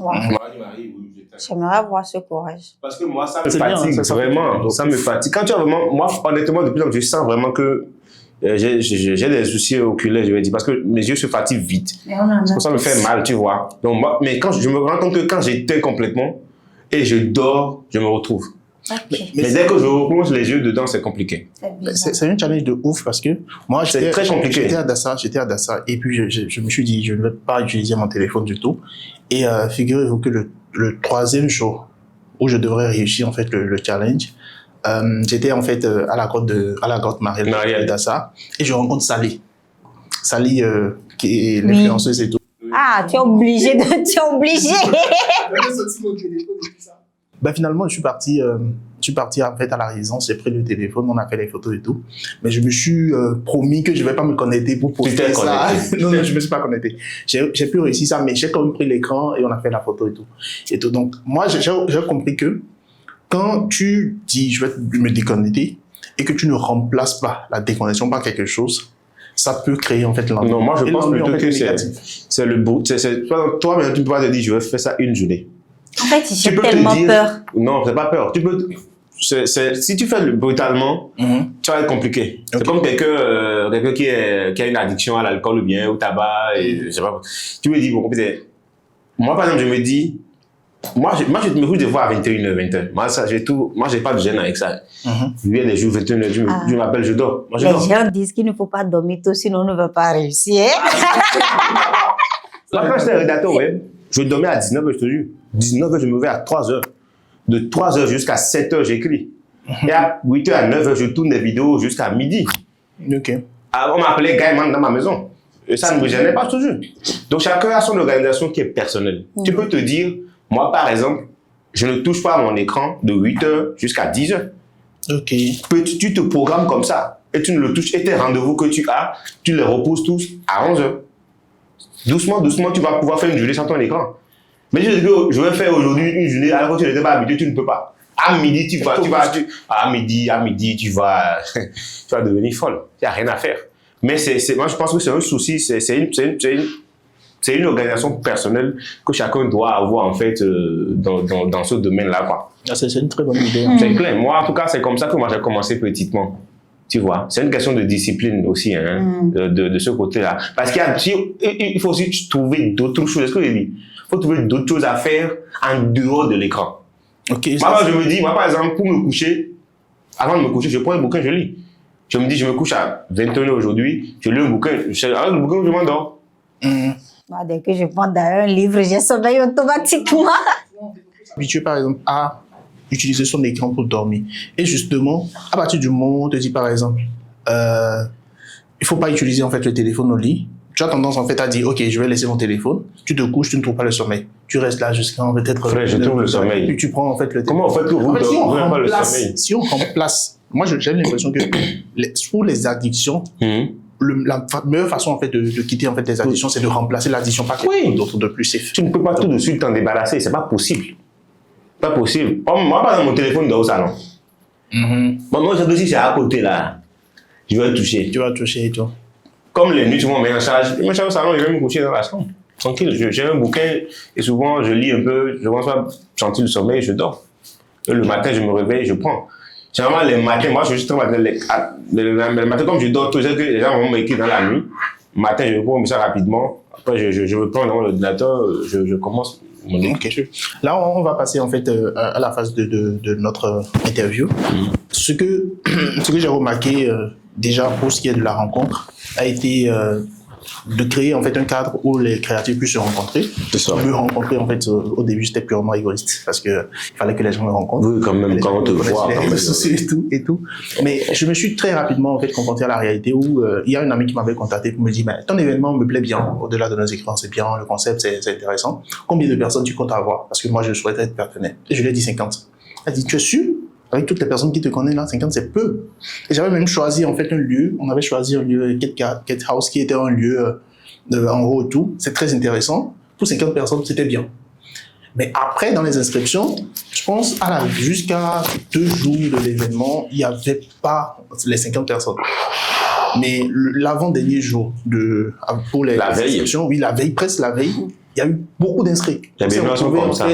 [SPEAKER 3] Ouais.
[SPEAKER 1] Moi, il m'arrive, oui, j'éteins.
[SPEAKER 3] J'aimerais avoir ce courage.
[SPEAKER 1] Parce que moi, ça me
[SPEAKER 2] C'est bien,
[SPEAKER 1] fatigue,
[SPEAKER 2] ça
[SPEAKER 1] vraiment.
[SPEAKER 2] fait-
[SPEAKER 1] Ça me fatigue. Quand tu as vraiment, moi, honnêtement, depuis longtemps, je sens vraiment que j'ai des soucis oculaires, je vais dire, parce que mes yeux se fatiguent vite. Ça me fait mal, tu vois. Donc, moi, mais quand je me rends compte que quand j'éteins complètement et je dors, je me retrouve.
[SPEAKER 3] Ok.
[SPEAKER 1] Mais dès que je replonge les yeux dedans, c'est compliqué.
[SPEAKER 3] C'est bizarre.
[SPEAKER 2] C'est un challenge de ouf parce que moi,
[SPEAKER 1] C'est très compliqué.
[SPEAKER 2] J'étais à Dassa et puis je me suis dit, je ne vais pas utiliser mon téléphone du tout. Et figurez-vous que le 3e jour où je devrais réussir en fait le challenge, j'étais en fait à la grotte Marielle
[SPEAKER 1] Marielle.
[SPEAKER 2] de Dassa et je rencontre Sally. Sally qui est
[SPEAKER 3] Oui.
[SPEAKER 2] l'influenceuse et tout.
[SPEAKER 3] Ah, tu es obligé de... Tu es obligé.
[SPEAKER 2] Ben finalement, je suis parti en fait à la résidence, j'ai pris le téléphone, on a fait les photos et tout. Mais je me suis promis que je vais pas me connecter pour
[SPEAKER 1] Tu t'es
[SPEAKER 2] poster ça.
[SPEAKER 1] connecté.
[SPEAKER 2] Non, je me suis pas connecté. J'ai pu réussir ça, mais j'ai quand même pris l'écran et on a fait la photo et tout. Et tout. Donc, moi, j'ai compris que quand tu dis je vais me déconnecter et que tu ne remplaces pas la déconnexion par quelque chose, ça peut créer en fait l'ennui.
[SPEAKER 1] Non, moi, je
[SPEAKER 2] Et
[SPEAKER 1] pense
[SPEAKER 2] l'ennui, en
[SPEAKER 1] plutôt
[SPEAKER 2] fait,
[SPEAKER 1] que
[SPEAKER 2] est négatif.
[SPEAKER 1] c'est le bout. Toi, mais tu peux pas te dire, je vais faire ça une journée.
[SPEAKER 3] En fait,
[SPEAKER 1] Tu
[SPEAKER 3] j'ai
[SPEAKER 1] peux te
[SPEAKER 3] tellement
[SPEAKER 1] dire-
[SPEAKER 3] peur.
[SPEAKER 1] Non, c'est pas peur. Tu peux. Si tu fais brutalement,
[SPEAKER 2] Mhm.
[SPEAKER 1] ça va être compliqué. C'est
[SPEAKER 2] Ok.
[SPEAKER 1] comme quelqu'un qui a une addiction à l'alcool ou bien au tabac, et je sais pas. Tu me dis, bon, peut-être. Moi, par exemple, je me dis, moi, je me couche des fois à 21h, 20h. Moi, j'ai pas de gêne avec ça.
[SPEAKER 2] Mhm.
[SPEAKER 1] Il y a des jours, 21h, je m'appelle, je dors. Moi, je
[SPEAKER 3] Les
[SPEAKER 1] dors.
[SPEAKER 3] gens disent qu'il ne faut pas dormir tôt, sinon on ne va pas réussir.
[SPEAKER 1] Là, quand j'étais rédacteur web, je dormais à 19h, je te jure. 19h, je me levais à 3h. De 3h jusqu'à 7h, j'écris. Et à 8h à 9h, je tourne des vidéos jusqu'à midi.
[SPEAKER 2] Ok.
[SPEAKER 1] Ah, on m'appelait Gaiman dans ma maison. Et ça ne me gênait pas toujours. Donc chacun a son organisation qui est personnelle. Tu peux te dire, moi par exemple, je ne touche pas à mon écran de 8h jusqu'à 10h.
[SPEAKER 2] Ok.
[SPEAKER 1] Tu te programmes comme ça et tu ne le touches. Et tes rendez-vous que tu as, tu les repousses tous à 11h. Doucement, doucement, tu vas pouvoir faire une journée sans ton écran. Mais je dis que je vais faire aujourd'hui une journée alors que tu n'étais pas habitué, tu ne peux pas. À midi, à midi, tu vas devenir folle. Il n'y a rien à faire. Mais moi, je pense que c'est un souci, c'est une organisation personnelle que chacun doit avoir, en fait, dans ce domaine-là, quoi.
[SPEAKER 2] C'est une très bonne idée.
[SPEAKER 1] C'est clair. Moi, en tout cas, c'est comme ça que moi, j'ai commencé petitement. Tu vois, c'est une question de discipline aussi, hein, de ce côté-là. Parce il faut aussi trouver d'autres choses. Est-ce que je dis? Il faut trouver d'autres choses à faire en dehors de l'écran.
[SPEAKER 2] Ok.
[SPEAKER 1] Moi, je me dis, par exemple, pour me coucher, avant de me coucher, je prends un bouquin, je lis. Je me dis, je me couche à 21h aujourd'hui, je lis un bouquin, avec le bouquin, je m'endors.
[SPEAKER 3] Dès que je prends un livre, j'ai sommeil automatiquement.
[SPEAKER 2] Habitué, par exemple, à utiliser son écran pour dormir. Et justement, à partir du moment où on te dit, par exemple, il faut pas utiliser en fait le téléphone au lit, tu as tendance en fait à dire, ok, je vais laisser mon téléphone, tu te couches, tu ne trouves pas le sommeil. Tu restes là jusqu'à peut-être...
[SPEAKER 1] Frère, je trouve le sommeil.
[SPEAKER 2] Puis tu prends en fait le téléphone.
[SPEAKER 1] Comment on fait que vous ne pas le sommeil?
[SPEAKER 2] Si on remplace, moi j'ai l'impression que pour les addictions, la meilleure façon en fait de quitter en fait les addictions, c'est de remplacer l'addiction par quelque chose d'autre de plus safe.
[SPEAKER 1] Tu ne peux pas tout de suite t'en débarrasser, c'est pas possible. Pas possible. Moi, par exemple, mon téléphone dort au salon. Bon, moi, je sais que c'est à côté là. Je vais le toucher.
[SPEAKER 2] Tu vas toucher et tout.
[SPEAKER 1] Comme les nuits, souvent, on met en charge. Je me charge au salon, je vais me coucher dans la chambre. Tranquille, j'ai un bouquin et souvent, je lis un peu, je commence à sentir le sommeil et je dors. Et le matin, je me réveille, je prends. Généralement, les matins, moi, je suis très matin. Le matin, comme je dors, tout ça, que les gens vont m'écrire dans la nuit. Le matin, je réponds ça rapidement. Après, je me prends dans l'ordinateur, je commence mon écriture.
[SPEAKER 2] Là, on va passer en fait à la phase de notre interview. Ce que j'ai remarqué déjà pour ce qui est de la rencontre a été de créer en fait un cadre où les créatifs puissent se rencontrer. Me rencontrer en fait au début c'était purement égoïste parce que il fallait que les gens me rencontrent.
[SPEAKER 1] Oui, quand même, quand on te voit,
[SPEAKER 2] les réseaux sociaux et tout. Mais je me suis très rapidement en fait confronté à la réalité où il y a une amie qui m'avait contacté pour me dire mais ton événement me plaît bien, au-delà de nos écrans c'est bien, le concept c'est intéressant. Combien de personnes tu comptes avoir? Parce que moi je souhaite être partenaire. Et je lui ai dit 50. Elle a dit tu es sûr? Avec toutes les personnes qui te connaissent là, 50 c'est peu. Et j'avais même choisi en fait un lieu, on avait choisi un lieu, Get House, qui était un lieu en haut et tout. C'est très intéressant. Pour 50 personnes, c'était bien. Mais après, dans les inscriptions, je pense jusqu'à 2 jours de l'événement, il n'y avait pas les 50 personnes. Mais l'avant-dernier jour pour les inscriptions, oui, la veille, presque la veille, il y a eu beaucoup d'inscrits.
[SPEAKER 1] Il y a des gens comme ça.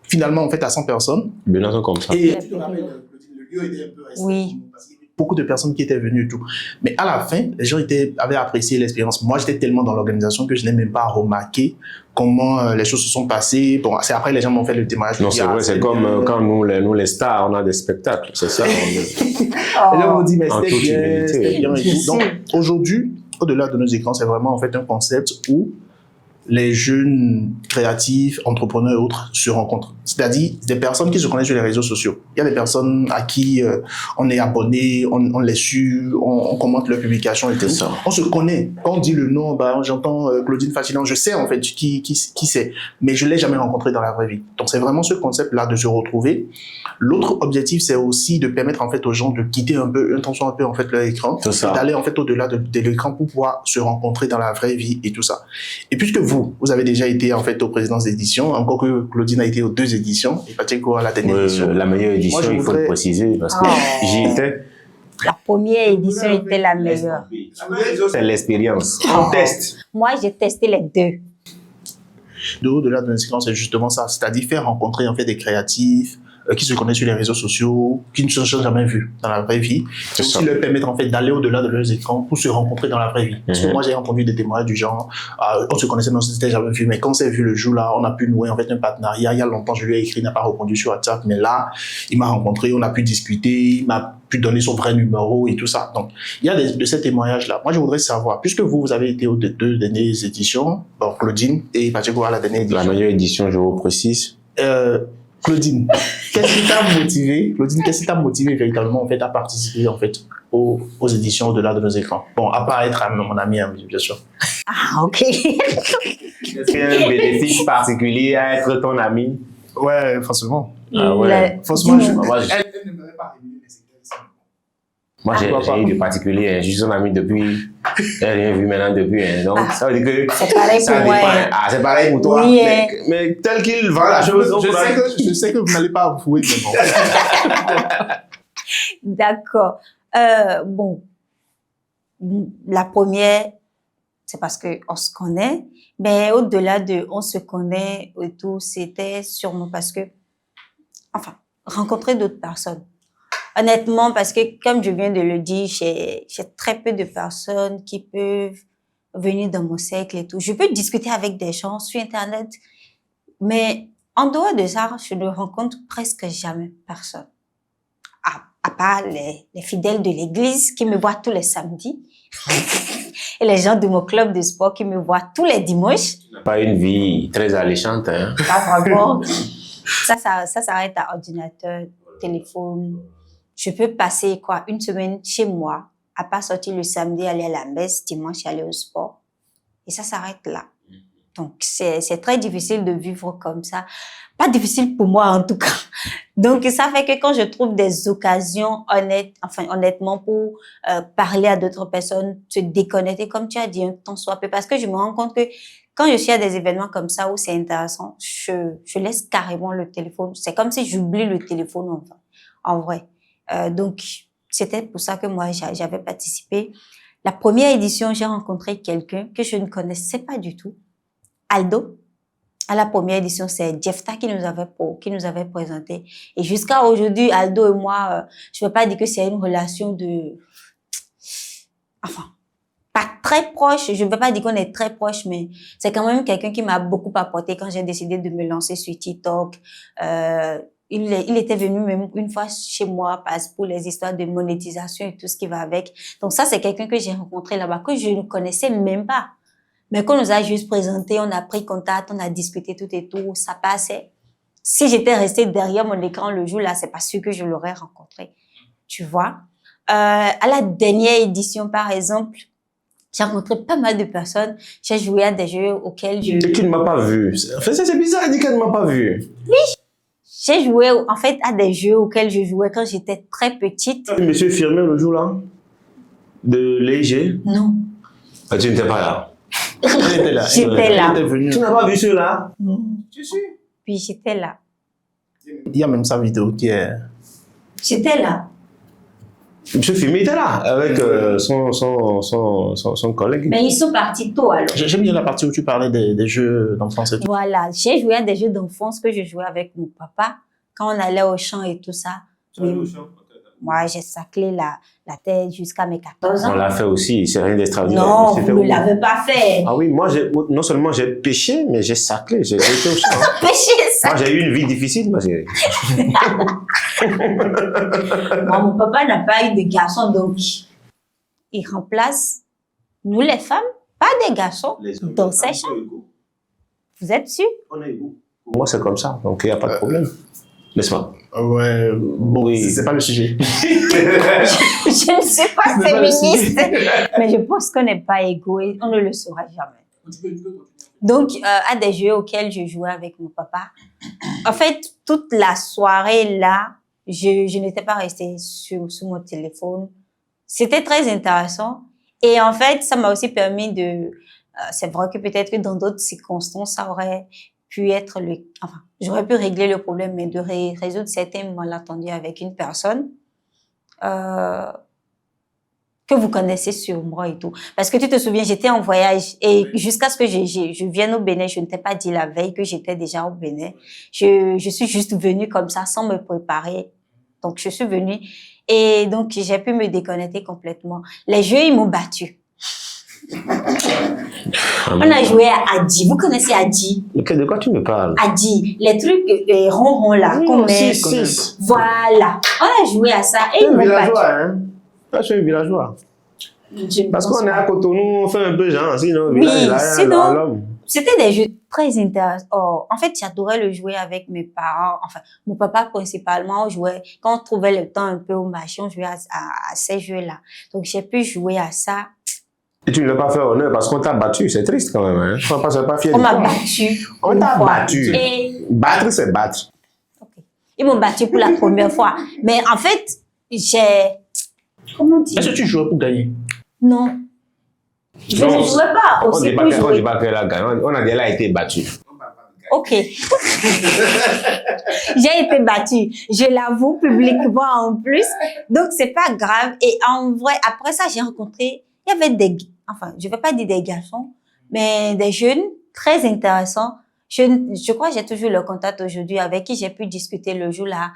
[SPEAKER 2] Finalement, en fait, à 100 personnes.
[SPEAKER 1] Des gens comme ça.
[SPEAKER 2] Et tu te rappelles, le lieu était un peu resté.
[SPEAKER 3] Oui.
[SPEAKER 2] Parce qu'il y avait beaucoup de personnes qui étaient venues et tout. Mais à la fin, les gens avaient apprécié l'expérience. Moi, j'étais tellement dans l'organisation que je n'ai même pas remarqué comment les choses se sont passées. Bon, c'est après les gens m'ont fait le témoignage.
[SPEAKER 1] Non, c'est vrai, c'est comme quand nous, les stars, on a des spectacles. C'est ça.
[SPEAKER 2] Les gens m'ont dit, mais c'était bien et tout. Donc, aujourd'hui, au-delà de nos écrans, c'est vraiment en fait un concept où les jeunes créatifs, entrepreneurs et autres se rencontrent. C'est-à-dire des personnes qui se connaissent sur les réseaux sociaux. Il y a des personnes à qui on est abonné, on les suit, on commente leurs publications et tout. Ça. On se connaît. Quand on dit le nom, j'entends Claudine Fachilan, je sais en fait qui c'est, mais je l'ai jamais rencontré dans la vraie vie. Donc c'est vraiment ce concept-là de se retrouver. L'autre objectif, c'est aussi de permettre en fait aux gens de quitter un peu en fait leur écran, d'aller en fait au-delà de l'écran pour pouvoir se rencontrer dans la vraie vie et tout ça. Et puisque vous avez déjà été en fait aux présidences d'édition, encore que Claudine a été aux 2 éditions et Pacheco à la dernière édition.
[SPEAKER 1] La meilleure édition, il faut le préciser parce que j'y étais.
[SPEAKER 3] La première édition était la meilleure.
[SPEAKER 1] C'est l'expérience. On teste.
[SPEAKER 3] Moi, j'ai testé les 2.
[SPEAKER 2] Au-delà de l'inscription, c'est justement ça, c'est-à-dire faire rencontrer en fait des créatifs qui se connaissent sur les réseaux sociaux, qui ne se sont jamais vus dans la vraie vie. C'est aussi leur permettre en fait d'aller au-delà de leurs écrans pour se rencontrer dans la vraie vie. Parce que moi j'ai entendu des témoignages du genre, on se connaissait, mais on s'était jamais vu, mais quand on s'est vu le jour là, on a pu nouer en fait un partenariat. Il y a longtemps, je lui ai écrit, il n'a pas répondu sur WhatsApp, mais là, il m'a rencontré, on a pu discuter, il m'a pu donner son vrai numéro et tout ça. Donc, il y a de ces témoignages-là. Moi, je voudrais savoir, puisque vous avez été aux 2 dernières éditions, Claudine et Pacheco à la dernière édition.
[SPEAKER 1] La meilleure édition, je vous précise.
[SPEAKER 2] Claudine, qu'est-ce qui t'a motivé véritablement en fait à participer en fait aux éditions au-delà de nos écrans? Bon, à part être mon ami, bien sûr.
[SPEAKER 3] Ah, ok.
[SPEAKER 1] Est-ce qu'il y a un bénéfice particulier à être ton ami?
[SPEAKER 2] Ouais, forcément.
[SPEAKER 1] Ah ouais.
[SPEAKER 2] Forcément,
[SPEAKER 1] Moi,
[SPEAKER 2] elle n'aimerait pas révéler les secrets de sa maman.
[SPEAKER 1] Moi, j'ai eu de particulier. Je suis son ami depuis. Elle n'a rien vu maintenant depuis. Donc, ça veut dire que.
[SPEAKER 3] C'est pareil
[SPEAKER 1] ça
[SPEAKER 3] pour moi.
[SPEAKER 1] dépend. Ah, c'est pareil pour toi.
[SPEAKER 3] Oui,
[SPEAKER 1] mais tel qu'il vend la chose.
[SPEAKER 2] Je sais que vous n'allez pas avouer, mais bon.
[SPEAKER 3] D'accord. Bon, la première, c'est parce qu'on se connaît, mais au-delà de on se connaît et tout, c'était sûrement parce que, enfin, rencontrer d'autres personnes. Honnêtement, parce que comme je viens de le dire, j'ai très peu de personnes qui peuvent venir dans mon cercle et tout. Je peux discuter avec des gens sur Internet, mais en dehors de ça, je ne rencontre presque jamais personne. À part les fidèles de l'église qui me voient tous les samedis et les gens de mon club de sport qui me voient tous les dimanches.
[SPEAKER 1] Pas une vie très alléchante, hein.
[SPEAKER 3] Pas vraiment. Ça s'arrête à ordinateur, téléphone. Je peux passer une semaine chez moi, à part sortir le samedi, aller à la messe, dimanche, aller au sport. Et ça s'arrête là. Donc, c'est très difficile de vivre comme ça. Pas difficile pour moi, en tout cas. Donc, ça fait que quand je trouve des occasions honnêtement, pour parler à d'autres personnes, se déconnecter, comme tu as dit, un temps soit peu, parce que je me rends compte que quand je suis à des événements comme ça où c'est intéressant, je laisse carrément le téléphone. C'est comme si j'oublie le téléphone, en vrai. Donc, c'était pour ça que moi, j'avais participé. La première édition, j'ai rencontré quelqu'un que je ne connaissais pas du tout. Aldo. À la première édition, c'est Jefta qui nous avait présenté. Et jusqu'à aujourd'hui, Aldo et moi, je ne veux pas dire que c'est une relation pas très proche. Je ne veux pas dire qu'on est très proche, mais c'est quand même quelqu'un qui m'a beaucoup apporté quand j'ai décidé de me lancer sur TikTok. Il était venu même une fois chez moi pour les histoires de monétisation et tout ce qui va avec. Donc ça, c'est quelqu'un que j'ai rencontré là-bas, que je ne connaissais même pas. Mais qu'on nous a juste présenté, on a pris contact, on a discuté tout et tout, ça passait. Si j'étais restée derrière mon écran le jour-là, c'est pas sûr que je l'aurais rencontré. Tu vois? À la dernière édition, par exemple, j'ai rencontré pas mal de personnes. J'ai joué à des jeux auxquels
[SPEAKER 1] Et tu ne m'as pas vu. En fait, ça, c'est bizarre, elle dit qu'elle ne m'a pas vu.
[SPEAKER 3] Oui. J'ai joué, en fait, à des jeux auxquels je jouais quand j'étais très petite.
[SPEAKER 1] Monsieur Firmin, le jour-là? De Léger?
[SPEAKER 3] Non.
[SPEAKER 1] Ah, tu n'étais pas là.
[SPEAKER 2] Elle était là.
[SPEAKER 3] J'étais là.
[SPEAKER 2] Elle était venue.
[SPEAKER 1] Tu n'as pas vu ceux-là?
[SPEAKER 3] Non.
[SPEAKER 2] Je suis.
[SPEAKER 3] Puis j'étais là.
[SPEAKER 2] Il y a même sa vidéo qui est...
[SPEAKER 3] J'étais là.
[SPEAKER 1] Monsieur Firmin était là, avec son collègue.
[SPEAKER 3] Mais ils sont partis tôt alors.
[SPEAKER 2] J'aime bien la partie où tu parlais des jeux d'enfance et tout.
[SPEAKER 3] Voilà, j'ai joué à des jeux d'enfance que je jouais avec mon papa quand on allait au champ et tout ça. Moi, j'ai saclé la tête jusqu'à mes 14 ans.
[SPEAKER 1] On l'a fait aussi, c'est rien d'extraordinaire.
[SPEAKER 3] Non, vous ne l'avez pas fait.
[SPEAKER 1] Ah oui, moi, non seulement j'ai pêché, mais j'ai saclé, j'ai été au champ.
[SPEAKER 3] Pêché, ça.
[SPEAKER 1] Moi, j'ai eu une vie difficile, ma chérie.
[SPEAKER 3] Moi, mon papa n'a pas eu de garçons, donc il remplace nous les femmes, pas des garçons, dans ces champs. Vous êtes sûrs?
[SPEAKER 1] Moi, c'est comme ça, donc il n'y a pas de problème. N'est-ce pas?
[SPEAKER 2] Ouais, bon,
[SPEAKER 1] Oui.
[SPEAKER 2] c'est pas le sujet.
[SPEAKER 3] Je ne suis pas
[SPEAKER 2] C'est pas le
[SPEAKER 3] féministe, mais je pense qu'on n'est pas égaux et on ne le saura jamais. Donc, à des jeux auxquels je jouais avec mon papa. En fait, toute la soirée là, je n'étais pas restée sur mon téléphone. C'était très intéressant. Et en fait, ça m'a aussi permis c'est vrai que peut-être que dans d'autres circonstances, ça aurait pu être j'aurais pu régler le problème, mais de résoudre certains malentendus avec une personne, que vous connaissez sur moi et tout. Parce que tu te souviens, j'étais en voyage et jusqu'à ce que je vienne au Bénin, je ne t'ai pas dit la veille que j'étais déjà au Bénin. Je suis juste venue comme ça sans me préparer. Donc, je suis venue et donc j'ai pu me déconnecter complètement. Les jeux, ils m'ont battu. On a joué à Adi. Vous connaissez Adi?
[SPEAKER 1] De quoi tu me parles?
[SPEAKER 3] Adi, les trucs ronds là qu'on met. Voilà. On a joué à ça et ils m'ont battu.
[SPEAKER 1] Hein? Je suis un villageois. Parce qu'on est à Cotonou, on fait un peu genre, sinon,
[SPEAKER 3] oui,
[SPEAKER 1] sinon,
[SPEAKER 3] c'était des jeux très intéressants. Oh, en fait, j'adorais le jouer avec mes parents. Enfin, mon papa principalement, on jouait, quand on trouvait le temps un peu au marché, on jouait à ces jeux-là. Donc, j'ai pu jouer à ça
[SPEAKER 1] Et tu ne l'as pas fait honneur parce qu'on t'a battu, c'est triste quand même. Hein. Faut pas fier
[SPEAKER 3] On
[SPEAKER 1] de
[SPEAKER 3] m'a
[SPEAKER 1] toi.
[SPEAKER 3] battu.
[SPEAKER 1] On t'a battu.
[SPEAKER 3] Et...
[SPEAKER 1] Battre, c'est battre.
[SPEAKER 3] Okay. Ils m'ont battu pour la première fois. Mais en fait, j'ai... Comment dire?
[SPEAKER 2] Est-ce que tu jouais pour gagner?
[SPEAKER 3] Non. Je ne jouais pas
[SPEAKER 1] On
[SPEAKER 3] aussi
[SPEAKER 1] dit
[SPEAKER 3] pour jouer.
[SPEAKER 1] pas qu'elle a gagné. On a déjà été battu.
[SPEAKER 3] Ok. J'ai été battue. Je l'avoue publiquement en plus. Donc, c'est pas grave. Et en vrai, après ça, j'ai rencontré, il y avait enfin, je vais pas dire des garçons, mais des jeunes très intéressants. Je crois que j'ai toujours le contact aujourd'hui avec qui j'ai pu discuter le jour-là,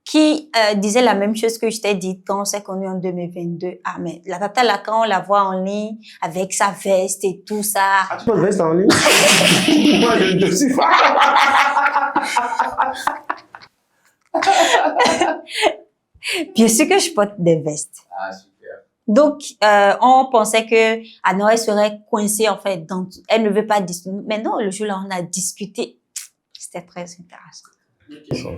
[SPEAKER 3] qui disait la même chose que je t'ai dit quand on s'est connus en 2022. Ah, mais la tata là, quand on la voit en ligne, avec sa veste et tout ça.
[SPEAKER 1] Ah, tu peux veste en ligne? Moi, je ne te suis pas.
[SPEAKER 3] Bien sûr que je porte des vestes.
[SPEAKER 1] Ah, super.
[SPEAKER 3] Donc, on pensait que elle serait coincée, en fait, elle ne veut pas discuter. Mais non, le jour-là, on a discuté. C'était très intéressant.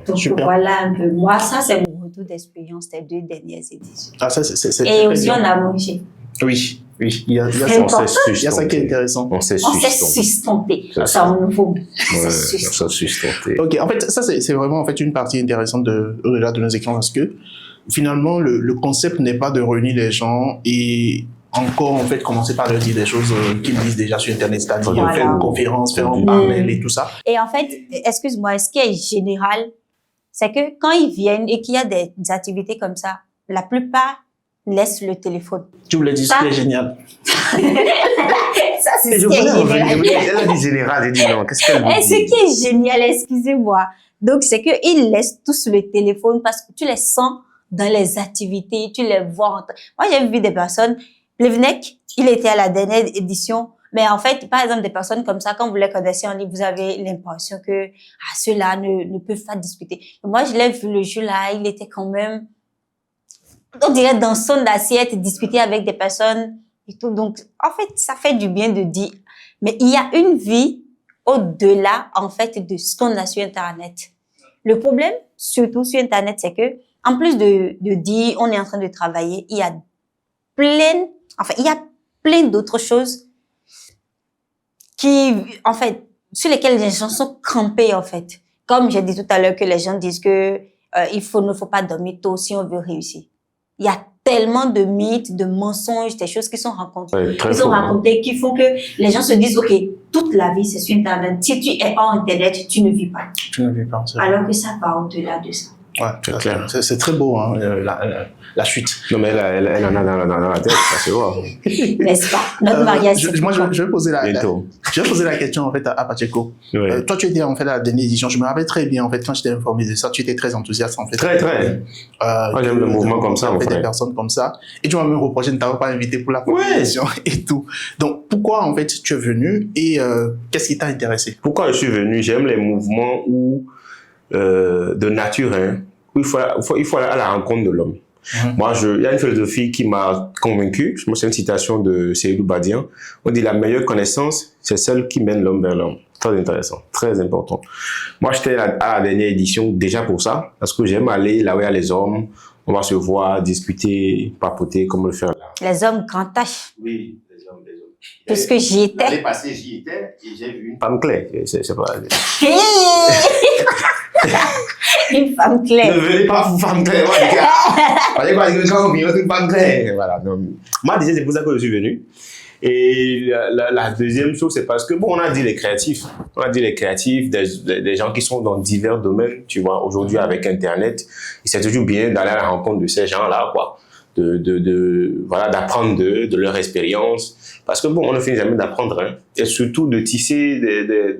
[SPEAKER 3] Donc,
[SPEAKER 2] Super.
[SPEAKER 3] voilà un peu. Moi, ça, c'est mon retour d'expérience des 2 dernières éditions.
[SPEAKER 2] Ah, ça, c'est
[SPEAKER 3] Et
[SPEAKER 2] très
[SPEAKER 3] aussi,
[SPEAKER 2] bien.
[SPEAKER 3] on a mangé.
[SPEAKER 2] Oui, oui. Il y a
[SPEAKER 3] C'est
[SPEAKER 2] ça.
[SPEAKER 3] important.
[SPEAKER 2] Il y a ça qui est intéressant.
[SPEAKER 1] On s'est
[SPEAKER 3] On s'est
[SPEAKER 1] sustenté.
[SPEAKER 3] sustenté.
[SPEAKER 1] Ça,
[SPEAKER 3] Ça, on nous faut.
[SPEAKER 1] Ouais,
[SPEAKER 3] C'est
[SPEAKER 1] on s'est sustenté.
[SPEAKER 2] Ok, en fait, ça, c'est vraiment en fait, une partie intéressante au-delà de nos écrans parce que finalement, le concept n'est pas de réunir les gens et encore, en fait, commencer par leur dire des choses qu'ils disent déjà sur Internet, c'est-à-dire
[SPEAKER 3] Voilà.
[SPEAKER 2] faire une conférence, faire un panel et tout ça.
[SPEAKER 3] Et en fait, excuse-moi, ce qui est général, c'est que quand ils viennent et qu'il y a des activités comme ça, la plupart laissent le téléphone.
[SPEAKER 2] Tu voulais dire ce qui est génial.
[SPEAKER 3] Ça, c'est
[SPEAKER 1] Et
[SPEAKER 3] ce
[SPEAKER 1] je
[SPEAKER 3] qui est
[SPEAKER 1] voulais
[SPEAKER 3] génial.
[SPEAKER 1] revenir. Elle a dit général, j'ai dit non. Qu'est-ce qu'elle
[SPEAKER 3] Et
[SPEAKER 1] veut
[SPEAKER 3] ce
[SPEAKER 1] dire?
[SPEAKER 3] qui est génial, excusez-moi, donc c'est qu'ils laissent tous le téléphone parce que tu les sens dans les activités, tu les vois. Moi, j'ai vu des personnes, Plevnek, il était à la dernière édition, mais en fait, par exemple, des personnes comme ça, quand vous les connaissez en ligne, vous avez l'impression que ceux-là ne peuvent pas discuter. Et moi, je l'ai vu le jour-là, il était quand même, on dirait dans son assiette, discuter avec des personnes et tout. Donc, en fait, ça fait du bien de dire, mais il y a une vie au-delà, en fait, de ce qu'on a sur Internet. Le problème, surtout sur Internet, c'est que, en plus de dire, on est en train de travailler, il y a plein d'autres choses qui, en fait, sur lesquelles les gens sont campés, en fait. Comme j'ai dit tout à l'heure que les gens disent que, ne faut pas dormir tôt si on veut réussir. Il y a tellement de mythes, de mensonges, des choses qui sont racontées.
[SPEAKER 1] Ouais, très
[SPEAKER 3] Ils sont
[SPEAKER 1] faux, hein.
[SPEAKER 3] racontés qui font que les gens se disent, OK, toute la vie, c'est sur Internet. Si tu es hors Internet, tu ne vis pas.
[SPEAKER 2] Tu ne vis pas. C'est
[SPEAKER 3] Alors que ça va au-delà de ça.
[SPEAKER 2] ouais,
[SPEAKER 1] C'est clair.
[SPEAKER 2] C'est très beau, hein, la chute.
[SPEAKER 1] Non, mais elle en a dans la tête, ça se voit.
[SPEAKER 3] N'est-ce pas? Notre mariage, c'est
[SPEAKER 2] Moi, je vais poser
[SPEAKER 1] Bientôt.
[SPEAKER 2] la question en fait à Pacheco.
[SPEAKER 1] Ouais.
[SPEAKER 2] Toi, tu étais en fait à la dernière édition. Je me rappelle très bien en fait quand j'étais informé de ça. Tu étais très enthousiaste en fait.
[SPEAKER 1] Très, très. Moi, j'aime le mouvement comme ça, mon
[SPEAKER 2] fait, des
[SPEAKER 1] frère.
[SPEAKER 2] personnes comme ça. Et tu m'as même reproché de ne t'avoir pas invité pour la première
[SPEAKER 1] Ouais.
[SPEAKER 2] édition et tout. Donc, pourquoi en fait tu es venu et qu'est-ce qui t'a intéressé?
[SPEAKER 1] Pourquoi je suis venu? J'aime les mouvements de nature, hein, où il faut aller à la rencontre de l'homme. Moi, il y a une philosophie qui m'a convaincu. Moi, c'est une citation de Seydou Badian. On dit la meilleure connaissance, c'est celle qui mène l'homme vers l'homme. Très intéressant, très important. Moi, j'étais à la dernière édition déjà pour ça, parce que j'aime aller là où il y a les hommes. On va se voir, discuter, papoter, comment le faire là.
[SPEAKER 3] les hommes grand H.
[SPEAKER 1] Oui, les hommes.
[SPEAKER 3] Puisque j'y étais.
[SPEAKER 1] L'année passée, j'y étais et j'ai vu une femme claire. C'est pas...
[SPEAKER 3] Une femme claire.
[SPEAKER 1] Ne venez pas vous femme claire, moi, les gars. Fallait pas dire que quand on vient, une femme claire. Voilà. Donc, moi, déjà, c'est pour ça que je suis venu. Et la deuxième chose, c'est parce que, bon, on a dit les créatifs. On a dit les créatifs, des gens qui sont dans divers domaines, tu vois, aujourd'hui avec Internet. Et c'est toujours bien d'aller à la rencontre de ces gens-là, quoi. Voilà, d'apprendre de leur expérience. Parce que, bon, on ne finit jamais d'apprendre, hein. Et surtout de tisser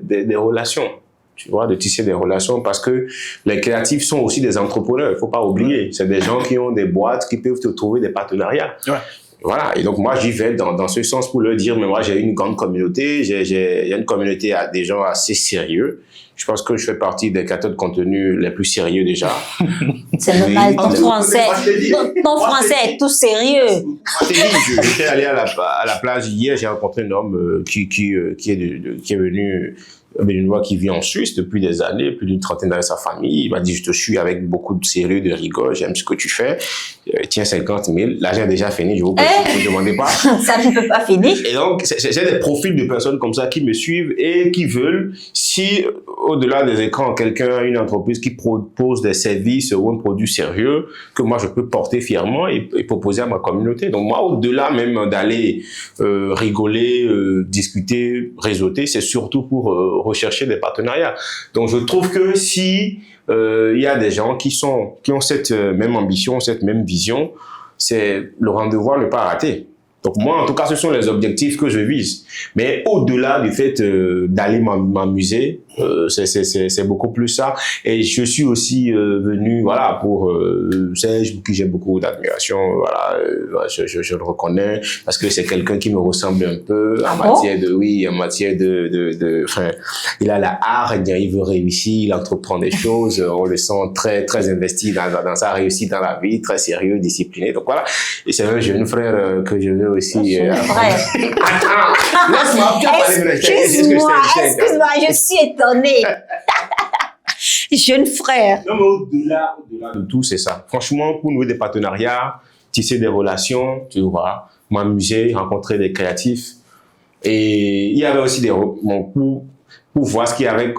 [SPEAKER 1] des relations. Tu vois, de tisser des relations parce que les créatifs sont aussi des entrepreneurs, il faut pas oublier. C'est des gens qui ont des boîtes qui peuvent te trouver des partenariats.
[SPEAKER 2] Ouais.
[SPEAKER 1] Voilà. Et donc, moi, j'y vais dans ce sens pour leur dire, mais moi, j'ai une grande communauté. Il y a une communauté à des gens assez sérieux. Je pense que je fais partie des créateurs de contenu les plus sérieux déjà.
[SPEAKER 3] C'est normal, ton
[SPEAKER 1] Oui.
[SPEAKER 3] français.
[SPEAKER 1] Moi, je te dis.
[SPEAKER 3] Ton français est tout sérieux.
[SPEAKER 1] J'étais allé à la plage hier, j'ai rencontré un homme qui est venu béninois qui vit en Suisse depuis des années, plus d'une trentaine d'années, sa famille. Il m'a dit, je te suis avec beaucoup de sérieux, de rigole, j'aime ce que tu fais. Tiens, 50 000. L'argent est déjà fini, je vous prie, ne me demandez pas.
[SPEAKER 3] Ça ne peut pas finir.
[SPEAKER 1] Et donc, j'ai des profils de personnes comme ça qui me suivent et qui veulent, si au-delà des écrans, quelqu'un a une entreprise qui propose des services ou un produit sérieux que moi je peux porter fièrement et proposer à ma communauté. Donc moi, au-delà même d'aller rigoler, discuter, réseauter, c'est surtout pour rechercher des partenariats. Donc je trouve que si il y a des gens qui ont cette même ambition, cette même vision, c'est le rendez-vous à ne pas rater. Donc moi, en tout cas, ce sont les objectifs que je vise. Mais au-delà du fait d'aller m'amuser, c'est beaucoup plus ça. Et je suis aussi venu, voilà, pour Serge, pour qui j'ai beaucoup d'admiration. Voilà, je le reconnais parce que c'est quelqu'un qui me ressemble un peu en matière de, enfin, il a la hargne, il veut réussir, il entreprend des choses. On le sent très, très investi dans sa réussite dans la vie, très sérieux, discipliné. Donc voilà. Et c'est un jeune frère que je veux aussi.
[SPEAKER 3] Frère.
[SPEAKER 1] Laisse-moi parler.
[SPEAKER 3] Excuse-moi, je suis étonnée. Jeune frère.
[SPEAKER 1] Non, mais au-delà de tout, c'est ça. Franchement, pour nouer des partenariats, tisser des relations, tu vois, m'amuser, rencontrer des créatifs. Et il y avait aussi pour voir ce qu'il y avait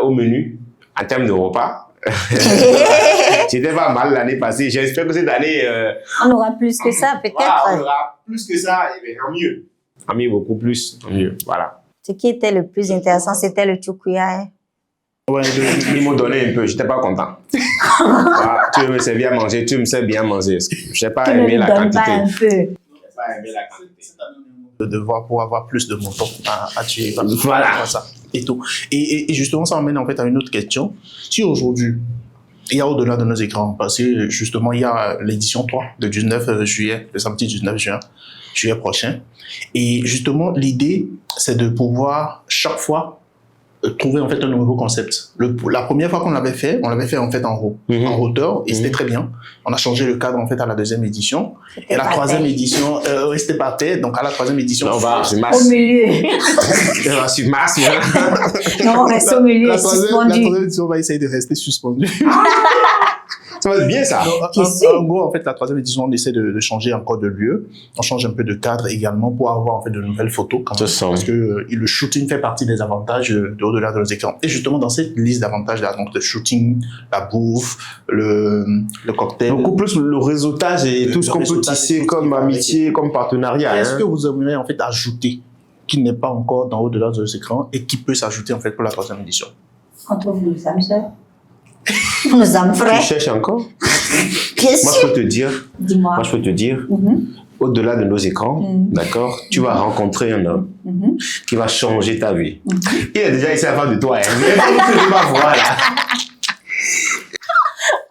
[SPEAKER 1] au menu en termes de repas. C'était pas mal l'année passée. J'espère que cette année...
[SPEAKER 3] on aura plus que ça, peut-être.
[SPEAKER 1] On aura plus que ça, et en mieux. En mieux, beaucoup plus, en mieux, voilà.
[SPEAKER 3] Ce qui était le plus intéressant, c'était le choukouya. Hein?
[SPEAKER 2] Ouais,
[SPEAKER 1] ils m'ont donné un peu, j'étais pas content. Voilà, tu me sais bien manger, tu me sais bien manger. Je n'ai pas aimé la quantité.
[SPEAKER 3] Pas un peu.
[SPEAKER 1] Je n'ai pas aimé la quantité.
[SPEAKER 2] de devoir pour avoir plus de montants à tuer.
[SPEAKER 1] Voilà.
[SPEAKER 2] Ça, et tout. Et justement, ça m'amène en fait à une autre question. Si aujourd'hui, il y a au-delà de nos écrans, parce que justement, il y a l'édition 3 le 19 juillet, le samedi 19 juillet prochain. Et justement, l'idée, c'est de pouvoir chaque fois trouver en fait un nouveau concept. La première fois qu'on l'avait fait en fait en hauteur, et c'était très bien. On a changé le cadre en fait à la deuxième édition. Et la troisième édition, c'était parfait. Donc à la troisième édition,
[SPEAKER 1] on va
[SPEAKER 3] au milieu.
[SPEAKER 1] On va sur Mars.
[SPEAKER 3] Non, on reste au milieu,
[SPEAKER 2] la
[SPEAKER 3] suspendu.
[SPEAKER 2] troisième édition, on va essayer de rester suspendu.
[SPEAKER 1] Ça va être bien ça.
[SPEAKER 2] En gros, en fait, la troisième édition, on essaie de changer encore de lieu. On change un peu de cadre également pour avoir en fait de nouvelles photos. Quand même, parce que le shooting fait partie des avantages de au-delà de nos écrans. Et justement, dans cette liste d'avantages là, donc le shooting, la bouffe, le cocktail.
[SPEAKER 1] Beaucoup plus le réseautage et tout ce qu'on peut tisser comme amitié, comme partenariat.
[SPEAKER 2] Est-ce que vous aimeriez en fait ajouter qui n'est pas encore dans au-delà de nos écrans et qui peut s'ajouter en fait pour la troisième édition?
[SPEAKER 3] On trouve nous âmes sœurs. Nous âmes frères.
[SPEAKER 1] Tu cherches encore?
[SPEAKER 3] Bien sûr.
[SPEAKER 1] Moi, je peux te dire.
[SPEAKER 3] Dis-moi.
[SPEAKER 1] Moi, je peux te dire. Au-delà de nos écrans, d'accord, tu vas rencontrer un homme qui va changer ta vie. Il est déjà ici avant de toi. Mais tu vas voir là.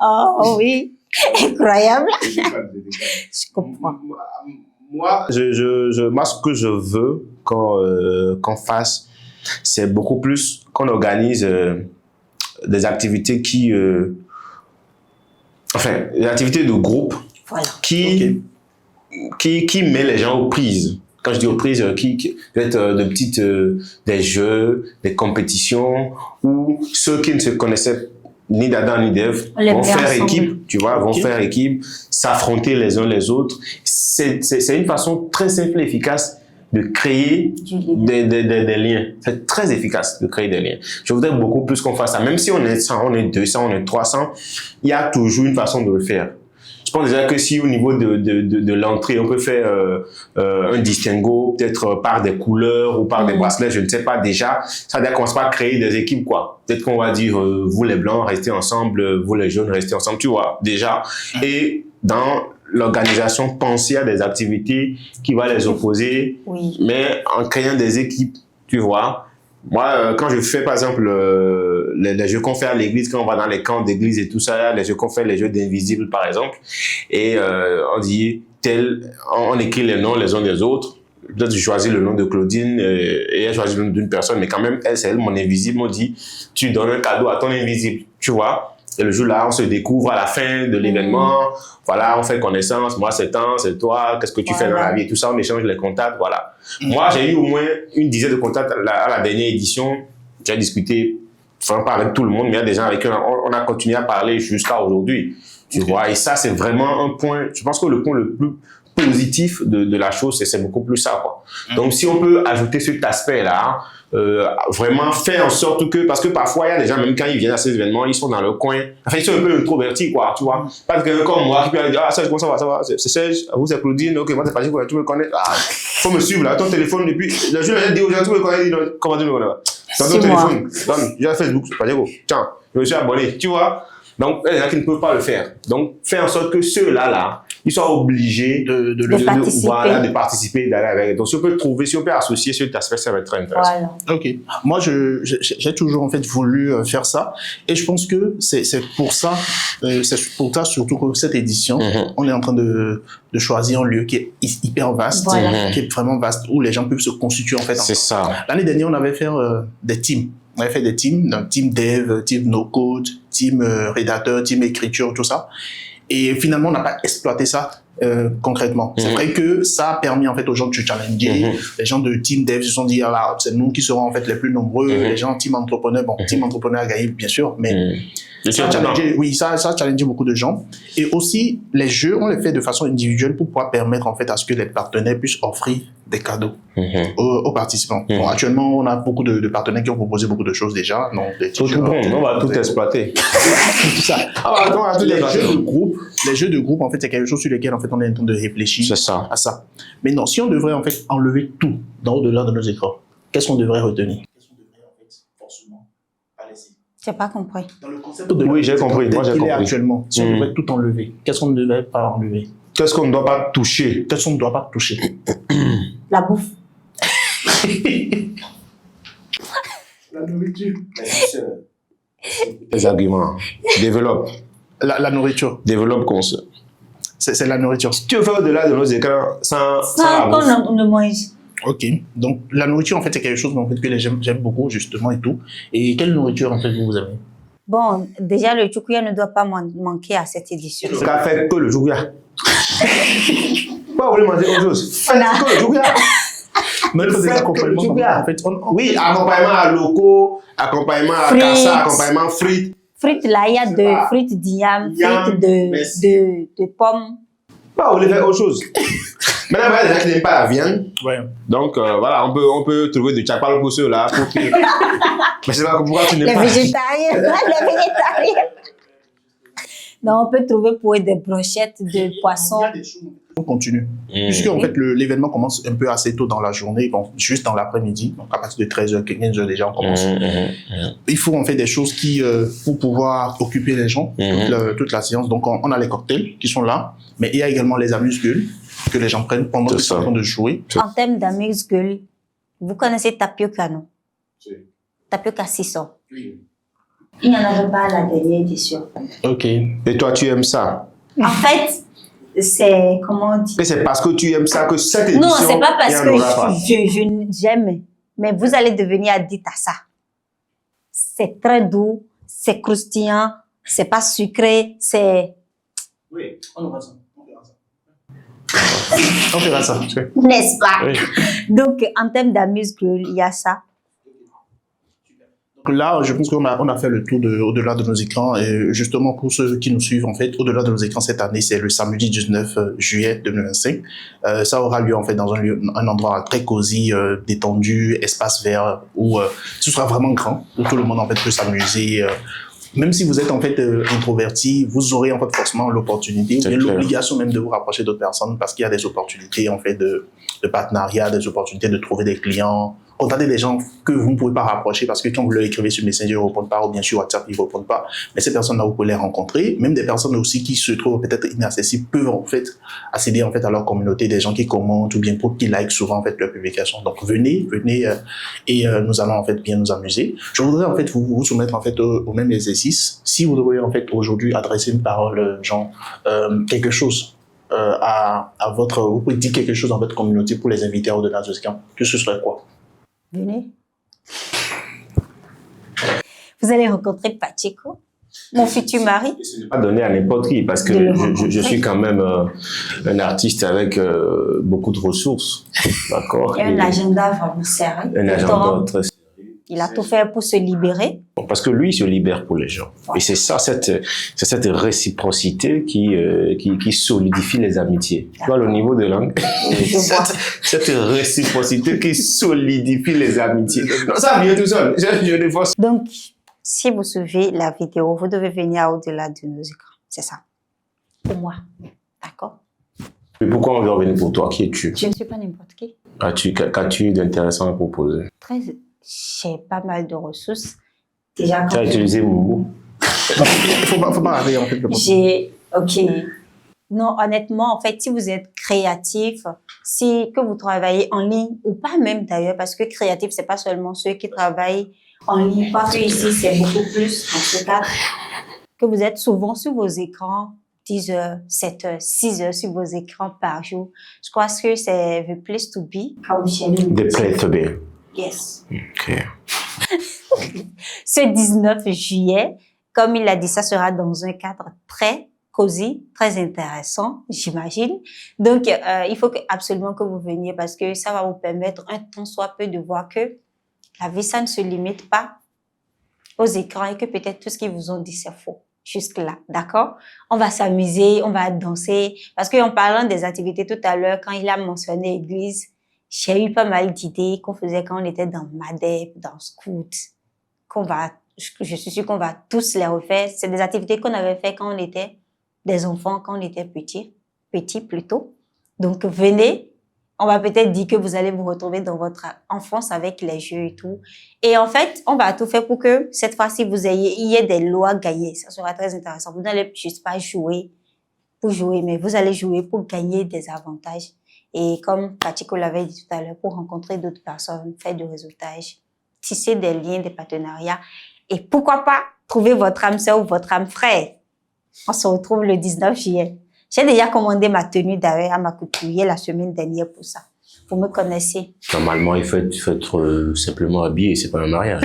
[SPEAKER 3] Oh oui, incroyable. Je comprends.
[SPEAKER 1] Moi, moi, ce que je veux qu'on fasse, c'est beaucoup plus qu'on organise des activités des activités de groupe
[SPEAKER 3] Voilà.
[SPEAKER 1] qui met les gens aux prises. Quand je dis aux prises, qui peut être des jeux, des compétitions, où ceux qui ne se connaissaient ni d'Adam ni d'Ève vont faire équipe, tu vois, vont faire équipe, s'affronter les uns les autres. C'est une façon très simple et efficace de créer des liens. C'est très efficace de créer des liens. Je voudrais beaucoup plus qu'on fasse ça. Même si on est 100, on est 200, on est 300, il y a toujours une façon de le faire. Je pense déjà que si au niveau de l'entrée, on peut faire un distinguo, peut-être par des couleurs ou par des bracelets, je ne sais pas déjà, ça veut dire qu'on ne commence pas à créer des équipes, quoi. Peut-être qu'on va dire, vous les blancs, restez ensemble, vous les jaunes, restez ensemble, tu vois, déjà. Et dans l'organisation, penser à des activités qui vont les opposer, mais en créant des équipes, tu vois. Moi, quand je fais, par exemple, les jeux qu'on fait à l'église, quand on va dans les camps d'église et tout ça, les jeux qu'on fait, les jeux d'invisibles, par exemple, et on dit, on écrit les noms les uns des autres. Peut-être je choisis le nom de Claudine et elle choisit le nom d'une personne, mais quand même, c'est elle, mon invisible, on dit, tu donnes un cadeau à ton invisible, tu vois. Et le jour-là, on se découvre à la fin de l'événement. Voilà, on fait connaissance. Moi, c'est toi. Qu'est-ce que tu fais dans la vie et tout ça. On échange les contacts. Voilà. Moi, j'ai eu au moins une dizaine de contacts à la dernière édition j'ai discuté, enfin pas avec tout le monde, mais il y a des gens avec qui on a continué à parler jusqu'à aujourd'hui. Tu vois, et ça, c'est vraiment un point, je pense que le point le plus positif de la chose, c'est beaucoup plus ça, quoi. Donc, si on peut ajouter cet aspect-là, vraiment faire en sorte que, parce que parfois, il y a des gens, même quand ils viennent à ces événements, ils sont dans leur coin, enfin, ils sont un peu introvertis, quoi, tu vois. Pas quelqu'un comme moi qui peut dire, ah, Serge, comment ça va, c'est Serge, vous, c'est Claudine, ok, moi, c'est Patrick, tu me connais, ah, faut me suivre, là, ton téléphone, depuis, le jour, j'ai dit aux gens, tu me connais, comment tu me connais, dans ton téléphone, donne, j'ai Facebook, c'est Patrick, tiens, je me suis abonné, tu vois. Donc, il y en a qui ne peuvent pas le faire. Donc, faire en sorte que ceux-là, ils soient obligés de participer, d'aller avec. Donc, si on peut trouver, si on peut associer cet aspect, ça va être très intéressant.
[SPEAKER 3] Voilà.
[SPEAKER 2] Ok. Moi, j'ai toujours en fait voulu faire ça, et je pense que c'est pour ça surtout que cette édition, on est en train de choisir un lieu qui est hyper vaste, qui est vraiment vaste, où les gens peuvent se constituer en fait.
[SPEAKER 1] C'est ça.
[SPEAKER 2] L'année dernière, on avait fait des teams. On avait fait des teams, donc team dev, team no-code, team rédacteur, team écriture, tout ça. Et finalement, on n'a pas exploité ça concrètement. C'est vrai que ça a permis en fait aux gens de se challenger. Les gens de team dev se sont dit, ah là, c'est nous qui serons en fait les plus nombreux. Les gens team entrepreneur, bon, team entrepreneur a gagné bien sûr, mais ça a challengé, oui, ça a challengé beaucoup de gens. Et aussi, les jeux, on les fait de façon individuelle pour pouvoir permettre en fait à ce que les partenaires puissent offrir des cadeaux aux participants. Bon, actuellement, on a beaucoup de partenaires qui ont proposé beaucoup de choses déjà. Donc,
[SPEAKER 1] on va tout exploiter.
[SPEAKER 2] Tout ça. Les jeux de groupe, en fait, c'est quelque chose sur lequel en fait on est en train de réfléchir à ça. Mais non, si on devrait en fait enlever tout au-delà de nos écrans, qu'est-ce qu'on devrait retenir? Qu'est-ce qu'on devrait en fait forcément pas laisser?
[SPEAKER 3] J'ai pas compris.
[SPEAKER 2] Dans le concept de
[SPEAKER 1] oui, j'ai compris. Moi, j'ai compris.
[SPEAKER 2] Actuellement, si on devrait tout enlever, qu'est-ce qu'on ne devrait pas enlever?
[SPEAKER 1] Qu'est-ce qu'on ne doit pas toucher?
[SPEAKER 2] Qu'est-ce qu'on ne doit pas toucher?
[SPEAKER 3] La bouffe.
[SPEAKER 2] La nourriture.
[SPEAKER 1] Les arguments. Développe.
[SPEAKER 2] La nourriture.
[SPEAKER 1] Développe qu'on se.
[SPEAKER 2] C'est la nourriture.
[SPEAKER 1] Si tu veux faire au-delà de nos écrans sans
[SPEAKER 3] qu'on ne mange.
[SPEAKER 2] Ok. Donc, la nourriture, en fait, c'est quelque chose en fait, que j'aime beaucoup, justement, et tout. Et quelle nourriture, en fait, vous aimez?
[SPEAKER 3] Bon, déjà, le choukouya ne doit pas manquer à cette édition.
[SPEAKER 1] Le cas fait que le choukouya. Pourquoi vous voulez manger autre chose? Faites que le choukouya.
[SPEAKER 2] Mais le accompagnement, en fait,
[SPEAKER 1] oui, accompagnement à locaux, accompagnement à kassa, accompagnement frites.
[SPEAKER 3] Frites là, il y a deux frites d'igname, frites de pommes.
[SPEAKER 1] Pourquoi vous voulez faire autre chose? Maintenant, il y a des gens qui n'aiment pas la viande.
[SPEAKER 2] Ouais.
[SPEAKER 1] Donc, voilà, on peut trouver du tchapal pour ceux-là. Mais je sais pas pourquoi tu n'aimes pas.
[SPEAKER 3] Les végétariens. Les végétariens. Non, on peut trouver pour eux des brochettes de poisson.
[SPEAKER 2] On continue. Puisque en fait, l'événement commence un peu assez tôt dans la journée, bon, juste dans l'après-midi, donc à partir de 13h, 15h déjà, on commence. Il faut en fait des choses qui, pour pouvoir occuper les gens toute la séance. Donc, on a les cocktails qui sont là, mais il y a également les amuse-gueules que les gens prennent pendant qu'ils sont en train de jouer.
[SPEAKER 3] En termes d'amuse-gueules, vous connaissez Tapioca, non?
[SPEAKER 1] Oui.
[SPEAKER 3] Tapioca 600.
[SPEAKER 1] Oui.
[SPEAKER 3] Il n'y en avait pas à la dernière édition.
[SPEAKER 2] Ok.
[SPEAKER 1] Et toi, tu aimes ça?
[SPEAKER 3] En fait, c'est, comment on dit?
[SPEAKER 1] Et c'est parce que tu aimes ça que cette édition...
[SPEAKER 3] Non, c'est pas parce que j'aime, mais vous allez devenir addict à ça. C'est très doux, c'est croustillant, c'est pas sucré, c'est...
[SPEAKER 2] Oui, on aura ça. On fera ça.
[SPEAKER 3] N'est-ce pas?
[SPEAKER 2] Oui.
[SPEAKER 3] Donc, en termes d'amuse-gueule, il y a ça.
[SPEAKER 2] Là, je pense qu'on a fait le tour au-delà de nos écrans. Et justement, pour ceux qui nous suivent, en fait, au-delà de nos écrans cette année, c'est le samedi 19 juillet 2025. Ça aura lieu, en fait, dans un endroit très cosy, détendu, espace vert, où ce sera vraiment grand, où tout le monde, en fait, peut s'amuser. Même si vous êtes, en fait, introverti, vous aurez, en fait, forcément l'opportunité, ou bien l'obligation même de vous rapprocher d'autres personnes, parce qu'il y a des opportunités, en fait, de partenariat, des opportunités de trouver des clients. Contactez des gens que vous ne pouvez pas rapprocher parce que quand vous leur écrivez sur Messenger, ils ne répondent pas, ou bien sur WhatsApp, ils ne répondent pas. Mais ces personnes-là, vous pouvez les rencontrer. Même des personnes aussi qui se trouvent peut-être inaccessibles peuvent en fait accéder en fait à leur communauté, des gens qui commentent ou bien qui likent souvent en fait leurs publications. Donc venez et nous allons en fait bien nous amuser. Je voudrais en fait vous soumettre en fait au même exercice. Si vous devriez en fait aujourd'hui adresser une parole, genre quelque chose à votre, vous pouvez dire quelque chose dans votre communauté pour les inviter au-delà de ce camp, que ce serait quoi?
[SPEAKER 3] Venez. Vous allez rencontrer Pacheco, mon futur mari.
[SPEAKER 1] Ce n'est pas donné à n'importe qui parce que je suis quand même un artiste avec beaucoup de ressources. D'accord.
[SPEAKER 3] Et un agenda vraiment serré.
[SPEAKER 1] Un agenda très sérieux.
[SPEAKER 3] Il a tout fait pour se libérer.
[SPEAKER 1] Parce que lui, il se libère pour les gens. Ouais. Et c'est ça, cette réciprocité qui solidifie les amitiés. Tu vois, le niveau de langue. cette réciprocité qui solidifie les amitiés. Non, ça vient tout seul. Je défonce.
[SPEAKER 3] Donc, si vous suivez la vidéo, vous devez venir au-delà de nos écrans. C'est ça. Pour moi. D'accord?
[SPEAKER 1] Mais pourquoi on veut revenir pour toi? Qui es-tu?
[SPEAKER 3] Je ne suis pas n'importe qui.
[SPEAKER 1] Qu'as-tu d'intéressant à proposer?
[SPEAKER 3] J'ai pas mal de ressources. Déjà,
[SPEAKER 1] tu as utilisé Moumou?
[SPEAKER 2] Faut pas arrêter, en fait.
[SPEAKER 3] Ok. Non, honnêtement, en fait, si vous êtes créatif, que vous travaillez en ligne, ou pas même d'ailleurs, parce que créatif, c'est pas seulement ceux qui travaillent en ligne, parce que ici, c'est beaucoup plus, en ce cas, que vous êtes souvent sur vos écrans, 10 heures, 7 heures, 6 heures sur vos écrans par jour. Je crois que c'est the place to be.
[SPEAKER 1] The place to be.
[SPEAKER 3] Yes.
[SPEAKER 1] Ok.
[SPEAKER 3] Ce 19 juillet, comme il a dit, ça sera dans un cadre très cosy, très intéressant, j'imagine. Donc, il faut absolument que vous veniez parce que ça va vous permettre un tant soit peu de voir que la vie, ça ne se limite pas aux écrans et que peut-être tout ce qu'ils vous ont dit, c'est faux. Jusque-là, d'accord? On va s'amuser, on va danser. Parce qu'en parlant des activités tout à l'heure, quand il a mentionné l'église, j'ai eu pas mal d'idées qu'on faisait quand on était dans MADEP, dans Scout, je suis sûre qu'on va tous les refaire. C'est des activités qu'on avait fait quand on était des enfants, quand on était petits plutôt. Donc, venez. On va peut-être dire que vous allez vous retrouver dans votre enfance avec les jeux et tout. Et en fait, on va tout faire pour que cette fois-ci, il y ait des lois gagnées. Ça sera très intéressant. Vous n'allez juste pas jouer pour jouer, mais vous allez jouer pour gagner des avantages. Et comme Patiko l'avait dit tout à l'heure, pour rencontrer d'autres personnes, faire du réseautage, tisser des liens, des partenariats. Et pourquoi pas trouver votre âme sœur ou votre âme frère. On se retrouve le 19 juillet. J'ai déjà commandé ma tenue d'ailleurs à ma couturière la semaine dernière pour ça. Vous me connaissez.
[SPEAKER 1] Normalement, il faut être simplement habillé, c'est pas un mariage.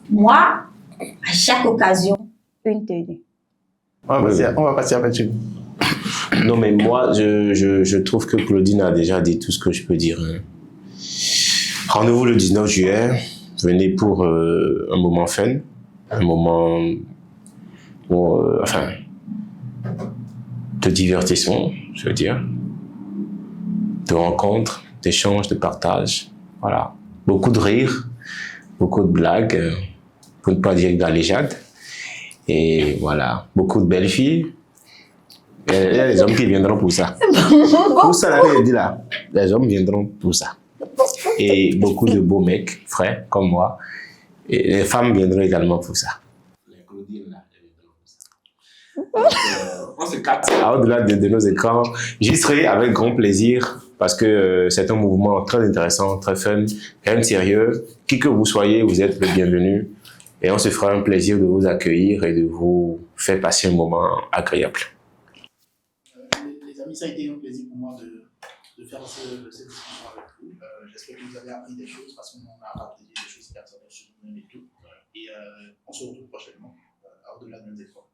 [SPEAKER 3] Moi, à chaque occasion, une tenue.
[SPEAKER 2] On va passer à Mathieu.
[SPEAKER 1] Non, mais moi, je trouve que Claudine a déjà dit tout ce que je peux dire. Rendez-vous le 19 juillet. Venez pour un moment fun, un moment de divertissement, je veux dire, de rencontres, d'échanges, de partage. Voilà. Beaucoup de rires, beaucoup de blagues, pour ne pas dire galéjades. Et voilà, beaucoup de belles filles. Il y a les hommes qui viendront pour ça. Tout ça, là, je dis là, les hommes viendront pour ça. Et beaucoup de beaux mecs, frais, comme moi. Et les femmes viendront également pour ça. Les Claudines, là, elles viendront pour ça. On se capte au-delà de nos écrans. J'y serai avec grand plaisir parce que c'est un mouvement très intéressant, très fun, quand même sérieux. Qui que vous soyez, vous êtes le bienvenu. Et on se fera un plaisir de vous accueillir et de vous faire passer un moment agréable.
[SPEAKER 2] Les amis, ça a été un plaisir pour moi de faire cette discussion avec vous. J'espère que vous avez appris des choses parce qu'on a partagé des choses personnelles sur nous-mêmes et tout. Et on se retrouve prochainement au-delà de nos efforts.